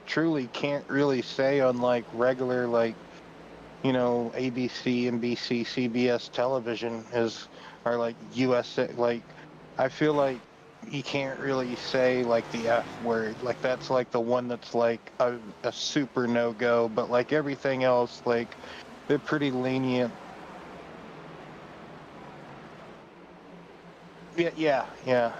truly can't really say on like regular, like, you know, ABC, NBC, CBS television are like US, like, I feel like you can't really say like the F word. Like that's like the one that's like a super no go, but like everything else, like they're pretty lenient. Yeah, yeah, yeah.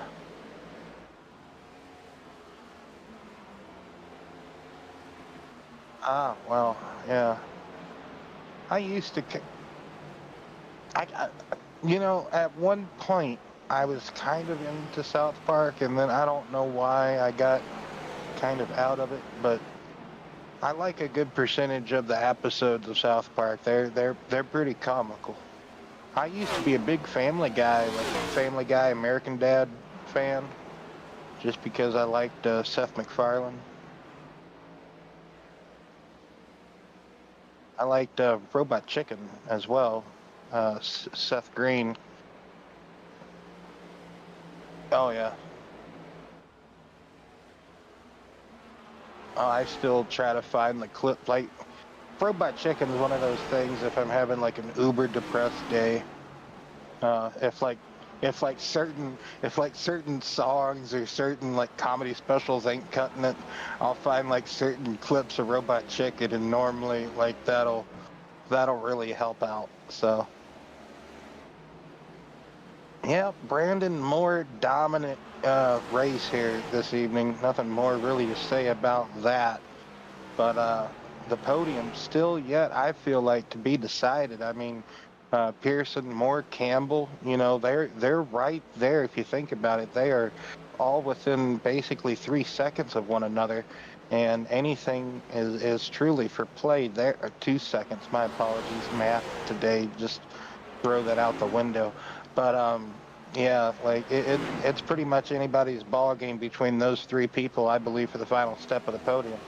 Ah, well, yeah. I used to, I, you know, at one point I was kind of into South Park, and then I don't know why I got kind of out of it, but I like a good percentage of the episodes of South Park. They're pretty comical. I used to be a big Family Guy, like Family Guy, American Dad fan, just because I liked Seth MacFarlane. I liked Robot Chicken as well. Seth Green. Oh yeah. I still try to find the clip. Like Robot Chicken is one of those things. If I'm having like an uber depressed day, uh, if like if like certain songs or certain like comedy specials ain't cutting it, I'll find like certain clips of Robot Chicken, and normally like that'll really help out. So yeah, Brandon, more dominant race here this evening. Nothing more really to say about that. But the podium still yet, I feel like, to be decided. I mean, Pearson, Moore, Campbell, you know, they're right there. If you think about it, they are all within basically 3 seconds of one another, and anything is truly for play. There, 2 seconds. My apologies, math today. Just throw that out the window. But yeah, like it's pretty much anybody's ball game between those three people, I believe, for the final step of the podium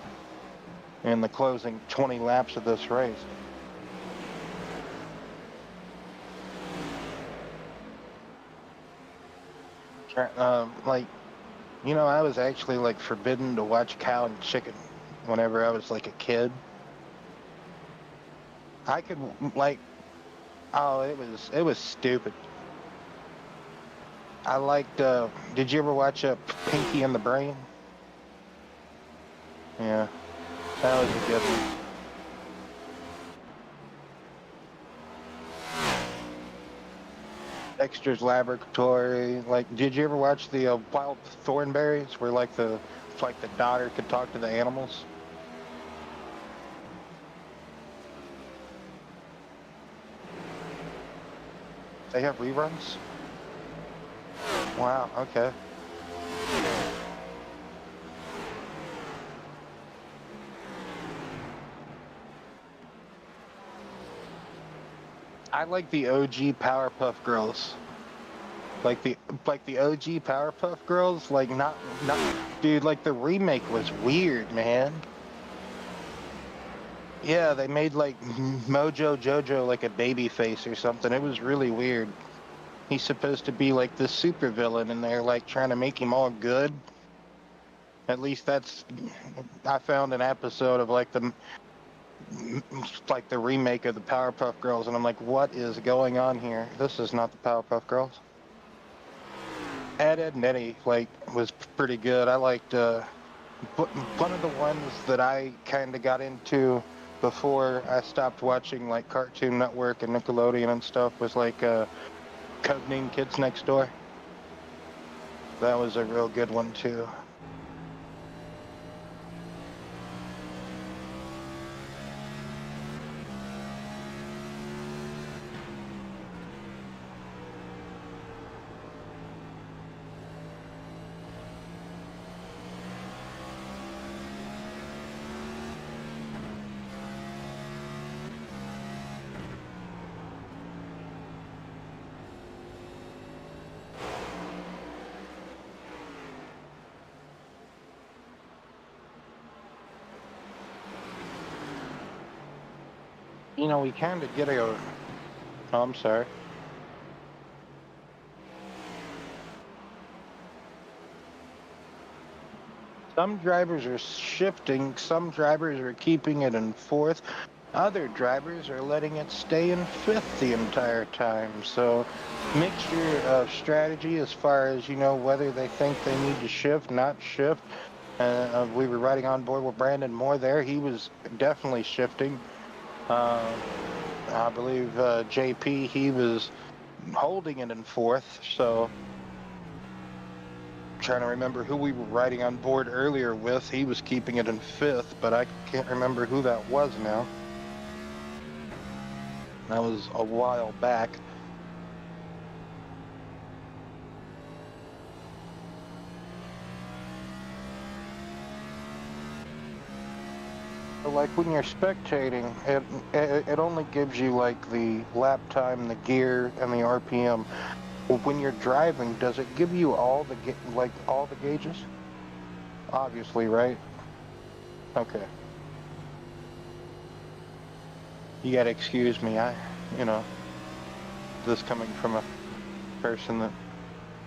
in the closing 20 laps of this race. Like, you know, I was actually like forbidden to watch Cow and Chicken whenever I was like a kid. I could like, oh, it was stupid. I liked. Did you ever watch Pinky and the Brain? Yeah, that was a good one. Dexter's Laboratory. Like, did you ever watch the Wild Thornberries, where like the daughter could talk to the animals? They have reruns. Wow. Okay. I like the OG Powerpuff Girls. Like the OG Powerpuff Girls. Like not dude. Like the remake was weird, man. Yeah, they made like Mojo Jojo like a baby face or something. It was really weird. He's supposed to be like this supervillain, and they're like trying to make him all good. At least that's I found an episode of like the remake of the Powerpuff Girls, and I'm like, what is going on here? This is not the Powerpuff Girls. Ed and Eddie was pretty good. I liked one of the ones that I kind of got into before I stopped watching like Cartoon Network and Nickelodeon and stuff was Codename Kids Next Door. That was a real good one too. You know, we kind of get oh, I'm sorry. Some drivers are shifting, some drivers are keeping it in fourth, other drivers are letting it stay in fifth the entire time. So, mixture of strategy as far as, you know, whether they think they need to shift, not shift. We were riding on board with Brandon Moore there. He was definitely shifting. I believe JP, he was holding it in fourth, so trying to remember who we were riding on board earlier with. He was keeping it in fifth, but I can't remember who that was now. That was a while back. Like when you're spectating, it only gives you like the lap time, the gear, and the RPM. When you're driving, does it give you all the all the gauges? Obviously, right? Okay. You gotta excuse me. You know, this coming from a person that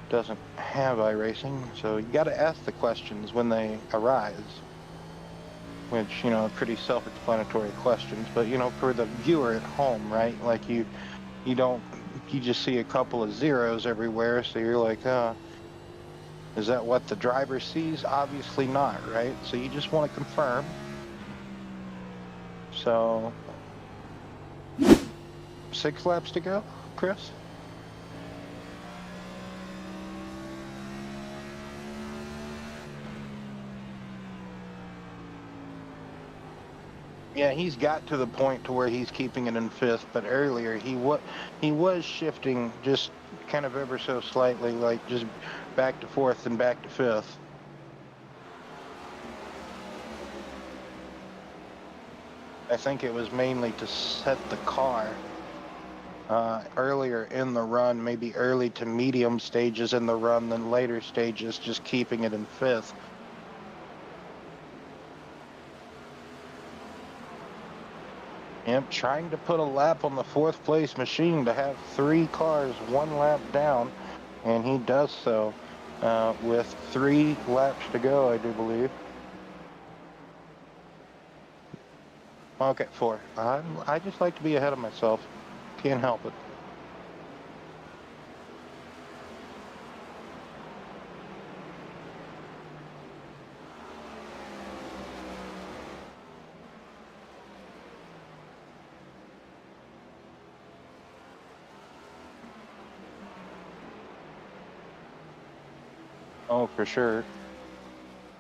doesn't have iRacing, so you gotta ask the questions when they arise. Which, you know, pretty self-explanatory questions, but, you know, for the viewer at home, right? Like you just see a couple of zeros everywhere, so you're like, is that what the driver sees? Obviously not, right? So you just want to confirm. So, 6 laps to go, Chris? Yeah, he's got to the point to where he's keeping it in fifth, but earlier he was shifting just kind of ever so slightly, like just back to fourth and back to fifth. I think it was mainly to set the car earlier in the run, maybe early to medium stages in the run, then later stages just keeping it in fifth. Yep, trying to put a lap on the fourth place machine to have 3 cars 1 lap down, and he does so with 3 laps to go, I do believe. Okay, 4. I just like to be ahead of myself. Can't help it. Oh, for sure.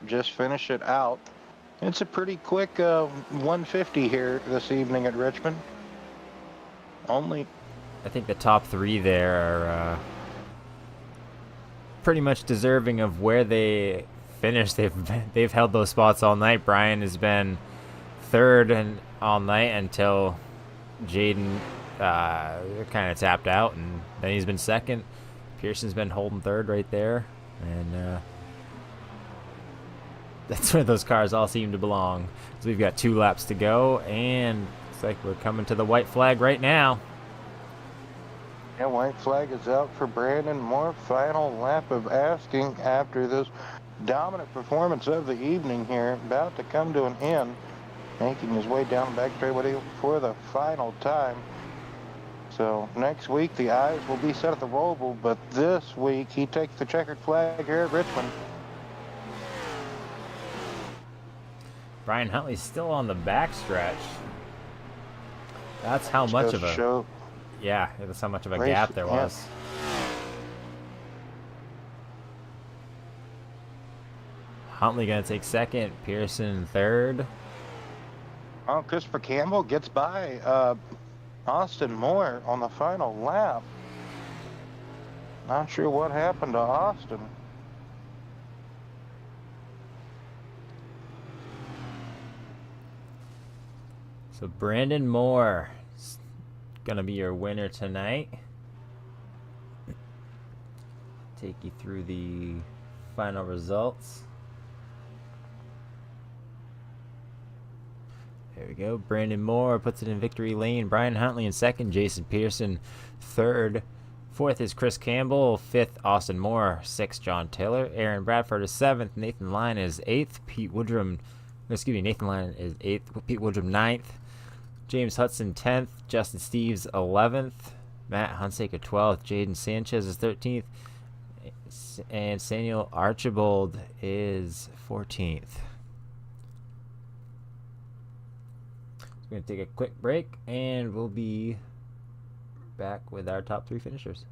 Just finish it out. It's a pretty quick 150 here this evening at Richmond. I think the top 3 there are pretty much deserving of where they finished. They've held those spots all night. Brian has been third and all night until Jaden kind of tapped out, and then he's been second. Pearson's been holding third right there, and that's where those cars all seem to belong. So we've got 2 laps to go, and looks like we're coming to the white flag right now. Yeah, white flag is out for Brandon Moore. Final lap of asking after this dominant performance of the evening here, about to come to an end, making his way down back straightaway for the final time. So next week the eyes will be set at the Roval, but this week he takes the checkered flag here at Richmond. Brian Huntley's still on the backstretch. That's how Just much goes of to a show that's how much of a race, gap there yeah. was. Huntley gonna take second, Pearson third. Oh, Christopher Campbell gets by Austin Moore on the final lap. Not sure what happened to Austin. So Brandon Moore is gonna be your winner tonight. Take you through the final results. There we go. Brandon Moore puts it in victory lane. Brian Huntley in second. Jason Pearson third. Fourth is Chris Campbell. Fifth, Austin Moore. Sixth, John Taylor. Aaron Bradford is seventh. Nathan Lyon is eighth. Nathan Lyon is eighth. Pete Woodrum ninth. James Hudson 10th. Justin Steves 11th. Matt Hunsaker 12th. Jaden Sanchez is 13th. And Samuel Archibald is 14th. We're going to take a quick break, and we'll be back with our top three finishers.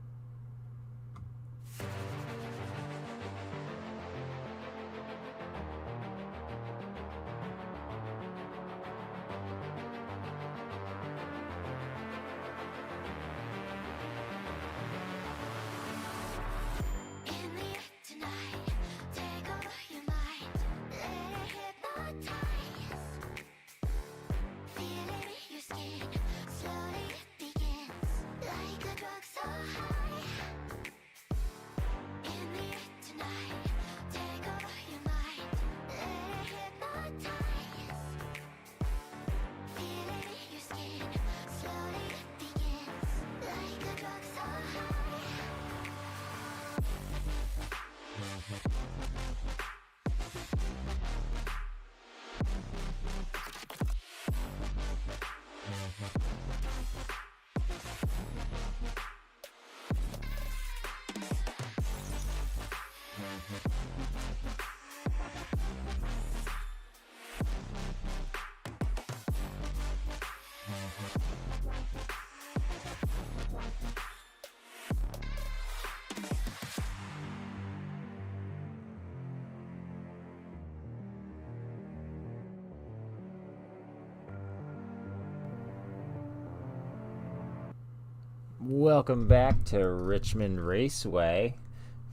Welcome back to Richmond Raceway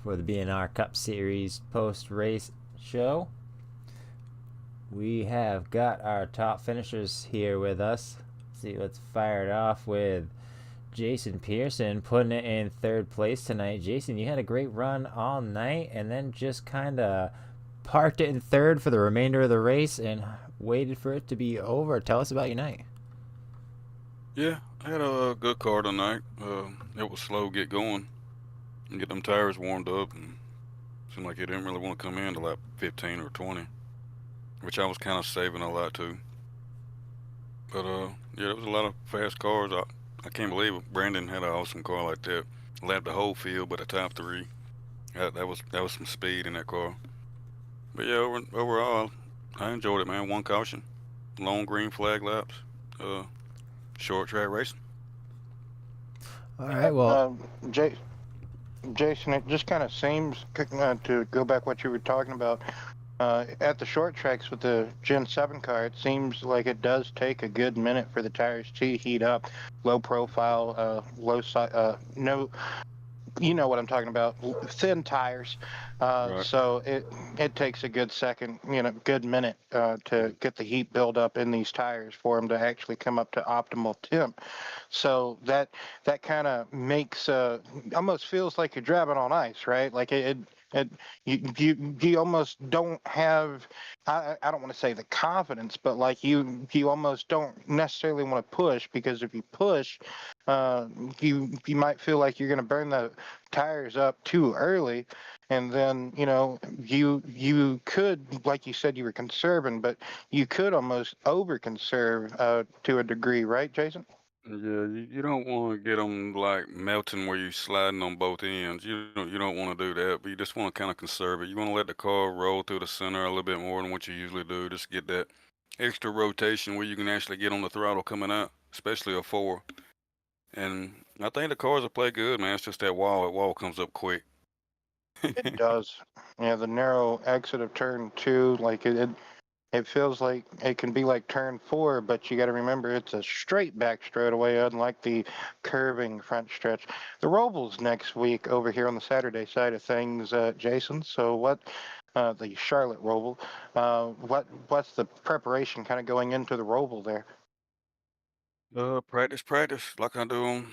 for the BNR Cup Series post-race show. We have got our top finishers here with us. Let's fire it off with Jason Pearson putting it in third place tonight. Jason, you had a great run all night and then just kind of parked it in third for the remainder of the race and waited for it to be over. Tell us about your night. Yeah, I had a good car tonight. It was slow to get going and get them tires warmed up, and seemed like it didn't really want to come in to lap 15 or 20, which I was kind of saving a lot too. But yeah, there was a lot of fast cars. I can't believe it. Brandon had an awesome car like that. Lapped the whole field, but a top three. That was some speed in that car. But yeah, overall, I enjoyed it, man. One caution, long green flag laps, short track racing. All right, well, Jason, it just kind of seems, to go back what you were talking about, at the short tracks with the Gen 7 car, it seems like it does take a good minute for the tires to heat up. Low profile, no, you know what I'm talking about, thin tires. Right. So it takes a good good minute to get the heat build up in these tires for them to actually come up to optimal temp. So that kind of makes almost feels like you're driving on ice, right? Like you almost don't have, I don't want to say the confidence, but like you almost don't necessarily want to push, because if you push, you might feel like you're going to burn the tires up too early, and then you could, like you said, you were conserving, but you could almost over conserve to a degree, right, Jason? Yeah, you don't want to get them like melting where you sliding on both ends. You don't want to do that, but you just want to kind of conserve it. You want to let the car roll through the center a little bit more than what you usually do. Just get that extra rotation where you can actually get on the throttle coming out, especially a four. And I think the cars will play good, man. It's just that wall. That wall comes up quick. It does. Yeah, the narrow exit of turn two, like it feels like it can be like turn four, but you got to remember it's a straight back straightaway, unlike the curving front stretch. The Robles next week over here on the Saturday side of things, Jason. So what? The Charlotte Roble. What's the preparation kind of going into the Roble there? Practice, like I do on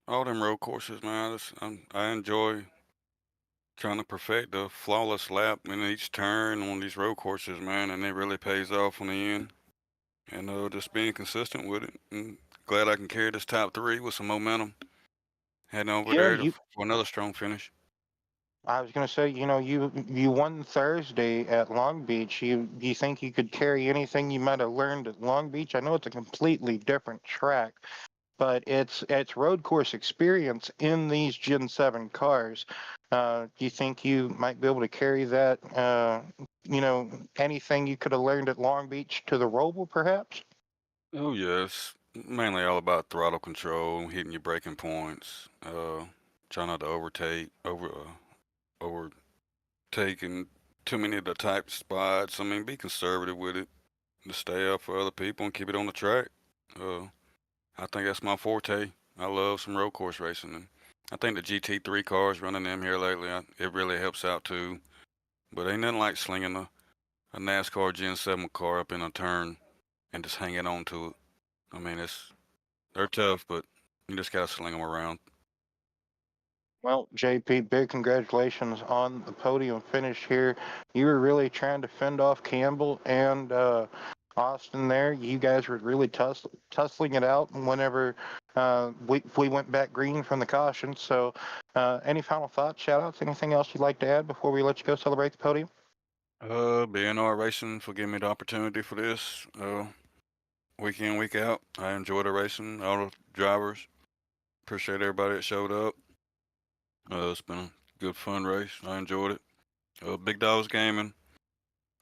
all them road courses, man. I enjoy trying to perfect the flawless lap in each turn on these road courses, man, and it really pays off on the end. And just being consistent with it. And glad I can carry this top three with some momentum. Heading over Yeah, there you for another strong finish. I was gonna say, you won Thursday at Long Beach. You think you could carry anything you might have learned at Long Beach? I know it's a completely different track, but it's road course experience in these Gen 7 cars. Do you think you might be able to carry that? Anything you could have learned at Long Beach to the Roval, perhaps? Oh yes, mainly all about throttle control, hitting your braking points, try not to overtaking too many of the tight spots. I mean, be conservative with it, to stay up for other people and keep it on the track. Uh, I think that's my forte. I love some road course racing, and I think the GT3 cars running them here lately, it really helps out too. But ain't nothing like slinging a NASCAR Gen 7 car up in a turn and just hanging on to it. I mean, they're tough, but you just gotta sling them around. Well, JP, big congratulations on the podium finish here. You were really trying to fend off Campbell and Austin there. You guys were really tussling it out whenever we went back green from the caution. So, any final thoughts, shout outs, anything else you'd like to add before we let you go celebrate the podium? BNR Racing for giving me the opportunity for this. Week in, week out. I enjoy the racing, all the drivers. Appreciate everybody that showed up. It's been a good fun race. I enjoyed it. Big Dogs Gaming.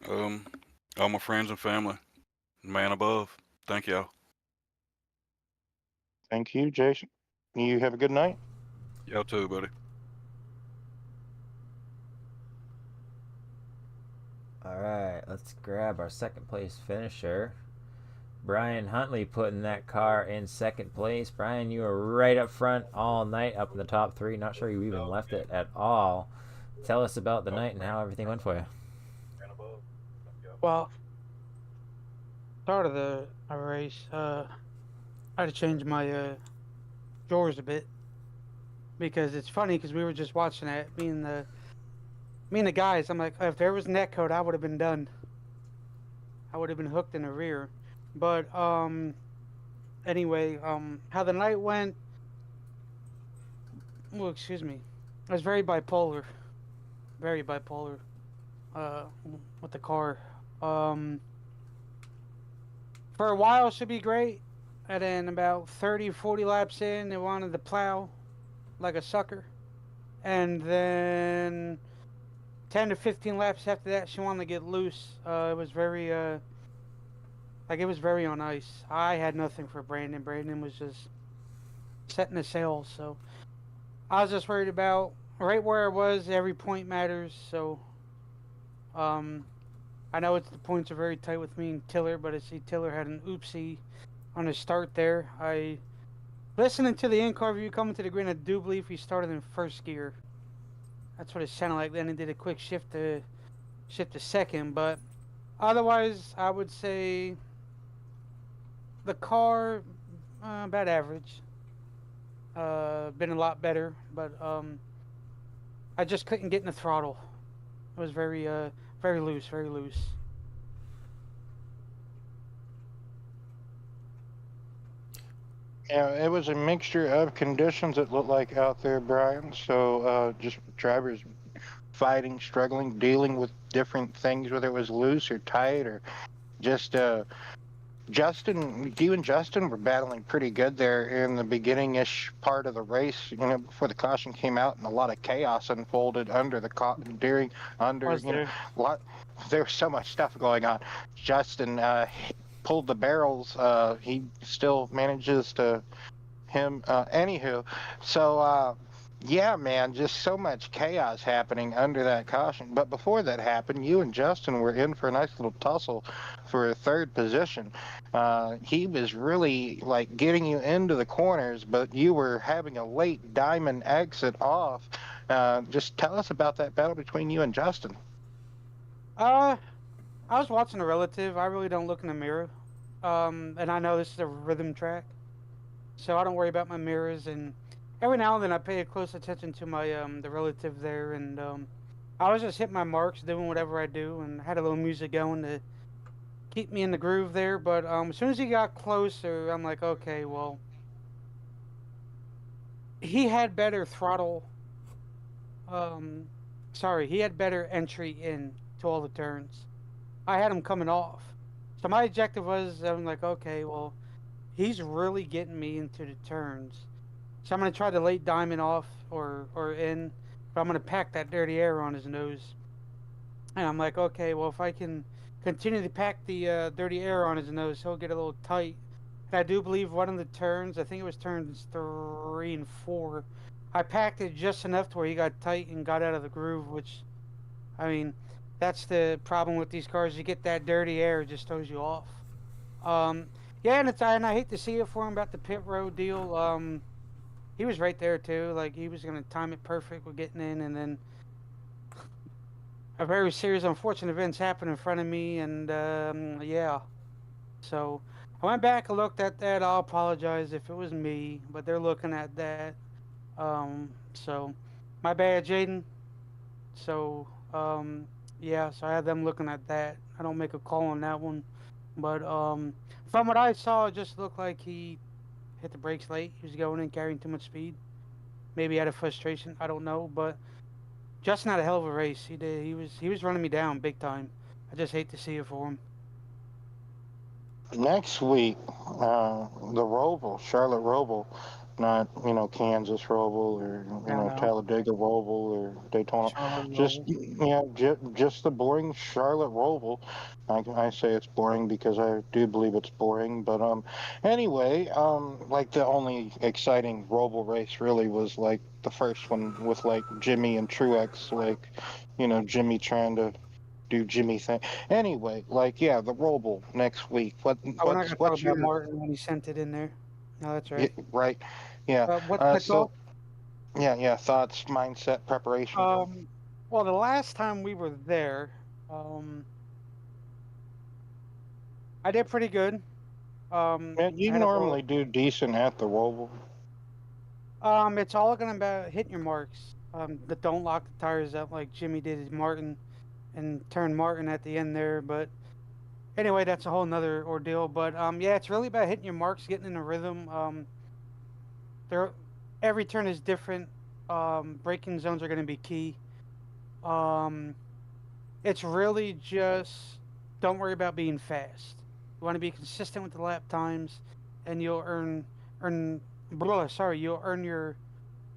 Um, all my friends and family. Man above. Thank y'all. Thank you, Jason. You have a good night. Y'all too, buddy. All right, let's grab our second place finisher. Brian Huntley putting that car in second place. Brian, you were right up front all night, up in the top three. Not sure you even left it at all. Tell us about the night and how everything went for you. Well, start of the race, I had to change my drawers a bit because it's funny because we were just watching it. Me and the guys. I'm like, if there was net code, I would have been done. I would have been hooked in the rear. But anyway, how the night went. Well, excuse me. I was very bipolar. Very bipolar. With the car. For a while, it should be great. And then about 30, 40 laps in, it wanted to plow like a sucker. And then 10 to 15 laps after that, she wanted to get loose. It was very, it was very on ice. I had nothing for Brandon. Brandon was just setting the sail. So I was just worried about right where I was. Every point matters. So, I know the points are very tight with me and Tiller, but I see Tiller had an oopsie on his start there. Listening to the in-car view coming to the green, I do believe he started in first gear. That's what it sounded like. Then he did a quick shift to second, but otherwise, I would say the car about average. Been a lot better, but I just couldn't get in the throttle. It was very loose, very loose. Yeah, it was a mixture of conditions it looked like out there, Brian. So just drivers fighting, struggling, dealing with different things, whether it was loose or tight or just Justin, you and Justin were battling pretty good there in the beginning-ish part of the race. You know, before the caution came out, and a lot of chaos unfolded under the Was you know, there? lot. There was so much stuff going on. Justin pulled the barrels. He still manages to anywho, so yeah, man, just so much chaos happening under that caution. But before that happened, you and Justin were in for a nice little tussle for third position. He was really like getting you into the corners, but you were having a late diamond exit off. Just tell us about that battle between you and Justin. I was watching a relative. I really don't look in the mirror. And I know this is a rhythm track, so I don't worry about my mirrors. And every now and then I pay close attention to my the relative there, and I was just hitting my marks, doing whatever I do, and had a little music going to keep me in the groove there. But as soon as he got closer, I'm like, okay, well, he had better throttle. Um, sorry, he had better entry in to all the turns. I had him coming off. So my objective was, I'm like, okay, well, he's really getting me into the turns. So I'm gonna try the late diamond off or in, but I'm gonna pack that dirty air on his nose. And I'm like, okay, well, if I can continue to pack the dirty air on his nose, he'll get a little tight. And I do believe one of the turns, I think it was turns 3 and 4, I packed it just enough to where he got tight and got out of the groove, which, I mean, that's the problem with these cars. You get that dirty air, it just throws you off. Um, yeah, and I hate to see it for him about the pit road deal. He was right there too. Like he was gonna time it perfect with getting in, and then a very serious, unfortunate events happened in front of me, and yeah. So I went back and looked at that. I'll apologize if it was me, but they're looking at that. So my bad, Jaden. So yeah, so I had them looking at that. I don't make a call on that one, but from what I saw, it just looked like he hit the brakes late. He was going in carrying too much speed. Maybe out of frustration. I don't know, but Justin had a hell of a race. He did. He was running me down big time. I just hate to see it for him. Next week, the Roval, Charlotte Roval, not Kansas Roval or No, no. Talladega Roval or Daytona, Charlotte just Roll. just the boring Charlotte Roval. I say it's boring because I do believe it's boring, but anyway, like the only exciting Roval race really was like the first one with like Jimmy and Truex, like Jimmy trying to do Jimmy thing. Anyway, like yeah, the Roble next week. Oh, we're not gonna talk What's about your Martin when he sent it in there. No, that's yeah, right. right? Yeah. What's the So call? yeah, thoughts, mindset, preparation. Um, well, the last time we were there, um, I did pretty good. Man, you I had a little. normally do decent at the Roble. It's all gonna about hitting your marks. That don't lock the tires up like Jimmy did his Martin, and turn Martin at the end there. But anyway, that's a whole nother ordeal. But yeah, it's really about hitting your marks, getting in a rhythm. There, every turn is different. Braking zones are gonna be key. Um, it's really just don't worry about being fast. You want to be consistent with the lap times, and you'll earn you'll earn your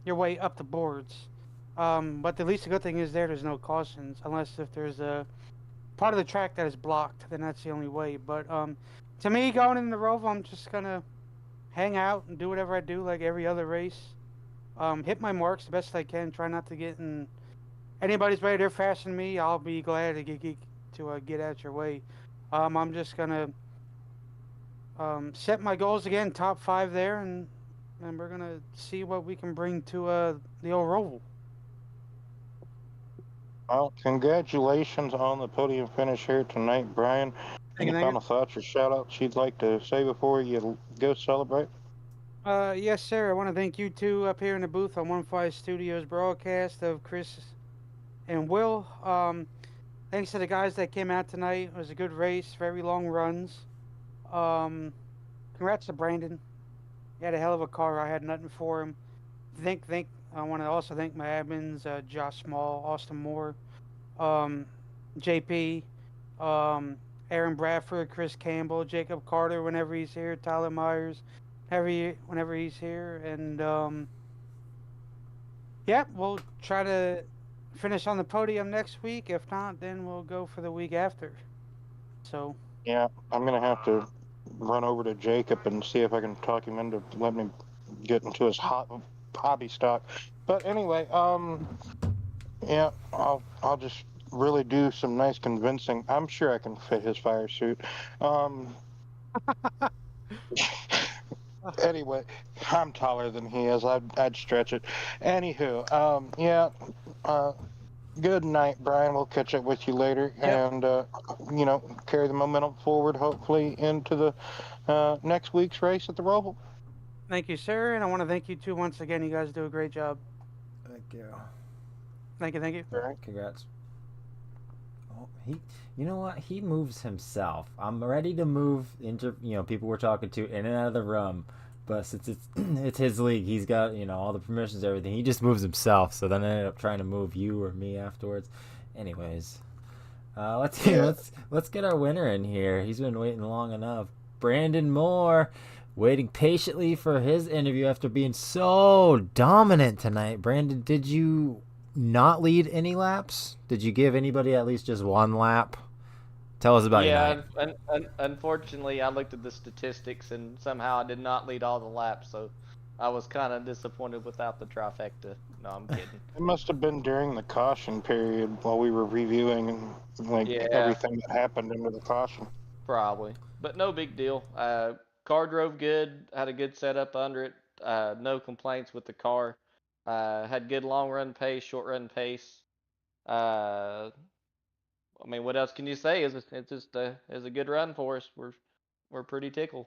way up the boards. But the least good thing is there's no cautions unless if there's a part of the track that is blocked, then that's the only way. But to me, going in the Rover, I'm just gonna hang out and do whatever I do like every other race. Hit my marks the best I can. Try not to get in anybody's way. They're faster than me. I'll be glad to get out your way. I'm just gonna set my goals again, top 5 there, and we're gonna see what we can bring to the old Roval. Well, congratulations on the podium finish here tonight, Brian. Thank Any you, thank final thoughts or shout outs you'd like to say before you go celebrate? you. Yes, sir. I want to thank you two up here in the booth on 15 Studios broadcast of Chris and Will. Thanks to the guys that came out tonight. It was a good race, very long runs. Congrats to Brandon. He had a hell of a car. I had nothing for him. I want to also thank my admins, Josh Small, Austin Moore, JP, Aaron Bradford, Chris Campbell, Jacob Carter whenever he's here, Tyler Myers, whenever he's here, and yeah, we'll try to finish on the podium next week. If not, then we'll go for the week after. So Yeah, I'm gonna have to run over to Jacob and see if I can talk him into letting me get into his hobby stock. But anyway, yeah, I'll just really do some nice convincing. I'm sure I can fit his fire suit. Um, anyway, I'm taller than he is. I'd stretch it. Anywho, yeah. Uh, Good night, Brian. We'll catch up with you later, yep. and carry the momentum forward, hopefully into the next week's race at the Roval. Thank you, sir, and I want to thank you too once again. You guys do a great job. Thank you. Thank you, thank you. All right. Congrats. Oh, you know what? He moves himself. I'm ready to move people we're talking to in and out of the room, but since it's it's his league, he's got all the permissions, everything. He just moves himself. So then I ended up trying to move you or me afterwards. Anyways, let's get our winner in here. He's been waiting long enough. Brandon Moore, waiting patiently for his interview after being so dominant tonight. Brandon, did you not lead any laps? Did you give anybody at least just one lap? Tell us about your night. Unfortunately, I looked at the statistics and somehow I did not lead all the laps, so I was kind of disappointed without the trifecta. No, I'm kidding. It must have been during the caution period while we were reviewing Yeah. everything that happened into the caution. Probably, but no big deal. Car drove good, had a good setup under it. No complaints with the car. Had good long run pace, short run pace. Uh, I mean, what else can you say? It's just a good run for us. We're pretty tickled.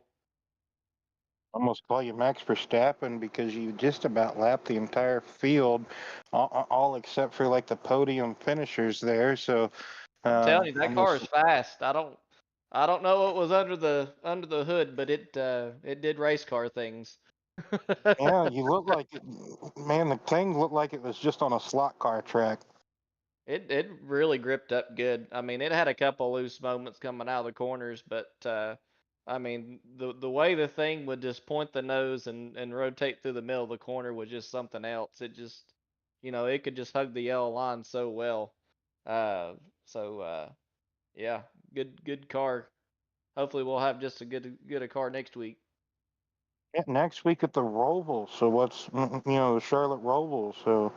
Almost call you Max Verstappen because you just about lapped the entire field, all except for like the podium finishers there. So I'm telling you, that car almost is fast. I don't know what was under the hood, but it did race car things. yeah, you look like it, man. The thing looked like it was just on a slot car track. It really gripped up good. I mean, it had a couple loose moments coming out of the corners, but I mean, the way the thing would just point the nose and rotate through the middle of the corner was just something else. It just, it could just hug the yellow line so well. Uh, so yeah, good car. Hopefully, we'll have just a good a car next week. Yeah, next week at the Roval. So what's the Charlotte Roval. So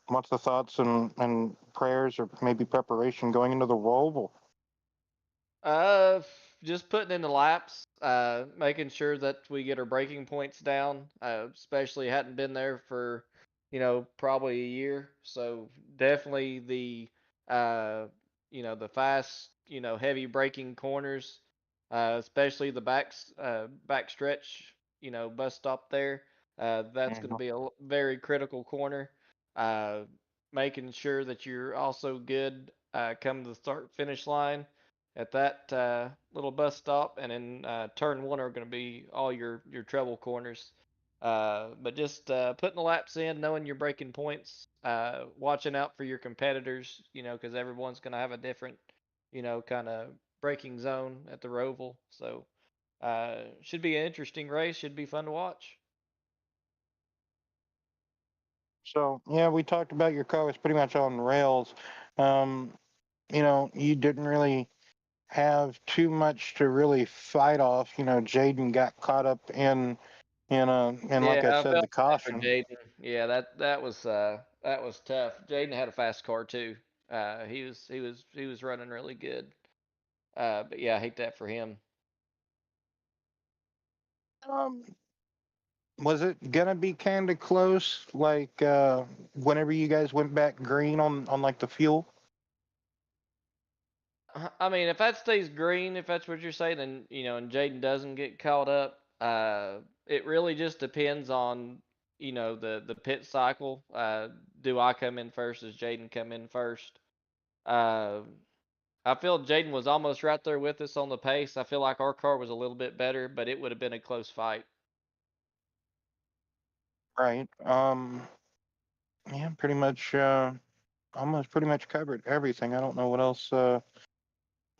what's the thoughts and prayers or maybe preparation going into the Roval? Uh, just putting in the laps, making sure that we get our braking points down. Especially hadn't been there for, probably a year. So definitely the fast, heavy braking corners, especially the back stretch, bus stop there. That's going to be a very critical corner. Uh, Making sure that you're also good, come to the start finish line at that little bus stop, and then turn one are going to be all your treble corners. But just putting the laps in, knowing your braking points, watching out for your competitors, because everyone's going to have a different, kind of braking zone at the Roval. So should be an interesting race. Should be fun to watch. So yeah, we talked about your car was pretty much on rails. Um, you didn't really have too much to really fight off. Jaden got caught up in Yeah, like I I said, the felt bad for caution. Jaden. Yeah, that was tough. Jaden had a fast car too. He was running really good. But yeah, I hate that for him. Um, was it gonna be kind of close? Like whenever you guys went back green on like the fuel? I mean, if that stays green, if that's what you're saying, then and Jaden doesn't get caught up. It really just depends on the pit cycle. Do I come in first? Does Jaden come in first? Uh, I feel Jaden was almost right there with us on the pace. I feel like our car was a little bit better, but it would have been a close fight. Right. Yeah, pretty much. Almost pretty much covered everything. I don't know what else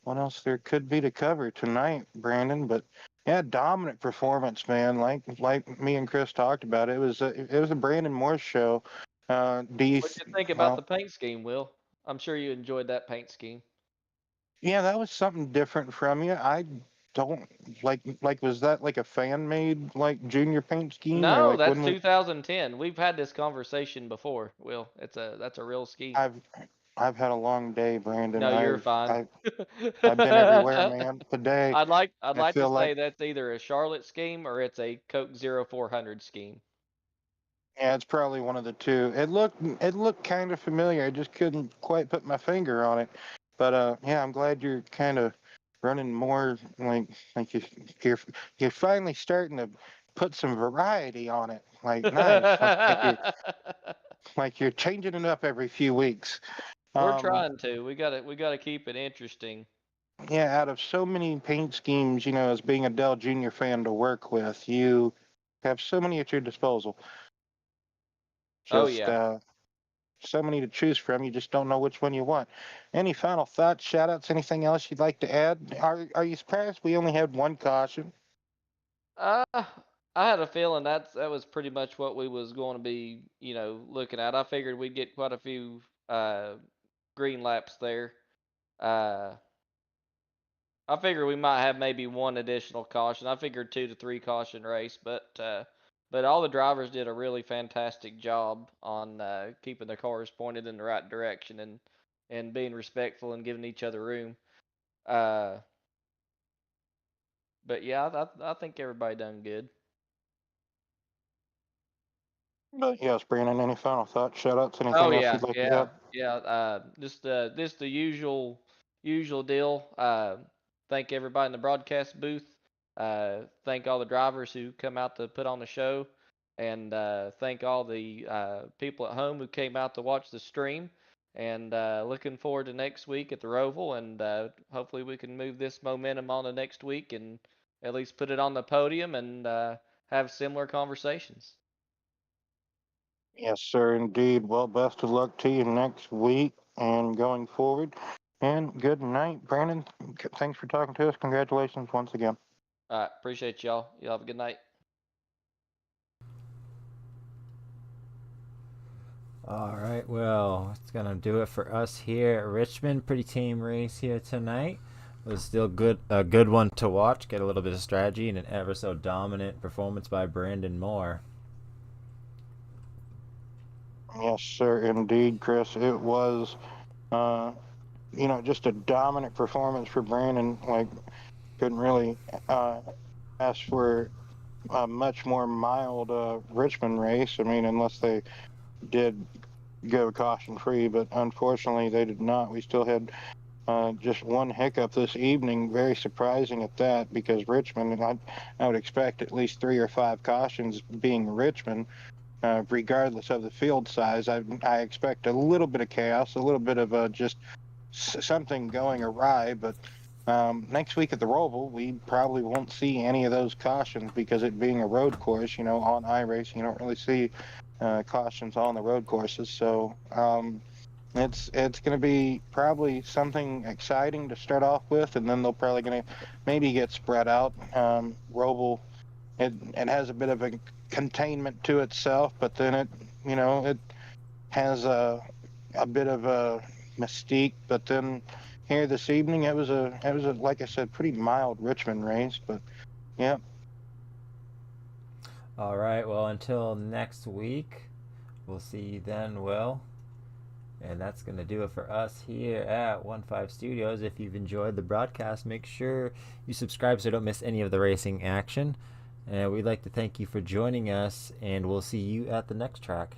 what else there could be to cover tonight, Brandon? But yeah, dominant performance, man. Like me and Chris talked about, it was a Brandon Moore show. Do you? What did you think about Well, the paint scheme, Will? I'm sure you enjoyed that paint scheme. yeah, that was something different from you. I don't like. Was that like a fan made like junior paint scheme or No, like that's when we? 2010. We've had this conversation before, Will. That's a real scheme. I've I've had a long day, Brandon. No, you're fine. I've been everywhere, man. Today, I'd I like to feel like say that's either a Charlotte scheme or it's a Coke 0400 scheme. yeah, it's probably one of the two. It looked kind of familiar. I just couldn't quite put my finger on it. But yeah, I'm glad you're kind of running more like you're you're finally starting to put some variety on it. Like nice, like you're changing it up every few weeks. We're Um, trying to. We gotta keep it interesting. yeah, out of so many paint schemes, as being a Dell Junior fan to work with, you have so many at your disposal. Oh Just yeah. so many to choose from. You just don't know which one you want. Any final thoughts, shout outs, anything else you'd like to add? Are you surprised we only had one caution? I had a feeling that was pretty much what we was going to be, looking at. I figured we'd get quite a few green laps there. Uh, I figured we might have maybe one additional caution. I figured 2 to 3 caution race, but all the drivers did a really fantastic job on keeping their cars pointed in the right direction and being respectful and giving each other room. Uh, but yeah, I think everybody done good. But yes, Brandon, any final thoughts, shout outs, Oh anything else yeah, you'd like to yeah, add? yeah. Just the usual deal. Thank everybody in the broadcast booth. Thank all the drivers who come out to put on the show, and thank all the people at home who came out to watch the stream. And looking forward to next week at the Roval, and hopefully we can move this momentum on to next week and at least put it on the podium and have similar conversations. Yes, sir, indeed. Well, best of luck to you next week and going forward. And good night, Brandon. Thanks for talking to us. Congratulations once again. All right, appreciate y'all. Y'all have a good night. All right, well, it's gonna do it for us here at Richmond. Pretty tame race here tonight. It was still a good one to watch. Get a little bit of strategy and an ever so dominant performance by Brandon Moore. Yes, sir, indeed, Chris. It was, just a dominant performance for Brandon. Like, couldn't really ask for a much more mild Richmond race. I mean, unless they did go caution free, but unfortunately they did not. We still had just one hiccup this evening, very surprising at that, because Richmond, and I would expect at least 3 or 5 cautions being Richmond. Regardless of the field size, I expect a little bit of chaos, a little bit of just something going awry. But next week at the Roval, we probably won't see any of those cautions, because it being a road course, on iRacing, you don't really see cautions on the road courses. So it's going to be probably something exciting to start off with, and then they'll probably going to maybe get spread out. Roval, it has a bit of a containment to itself, but then it has a bit of a mystique. But then here this evening, it was a like I said, pretty mild Richmond race. But yeah. All right, well, until next week, we'll see you then, Will. And that's going to do it for us here at 1-5 Studios. If you've enjoyed the broadcast, make sure you subscribe so you don't miss any of the racing action. And we'd like to thank you for joining us, and we'll see you at the next track.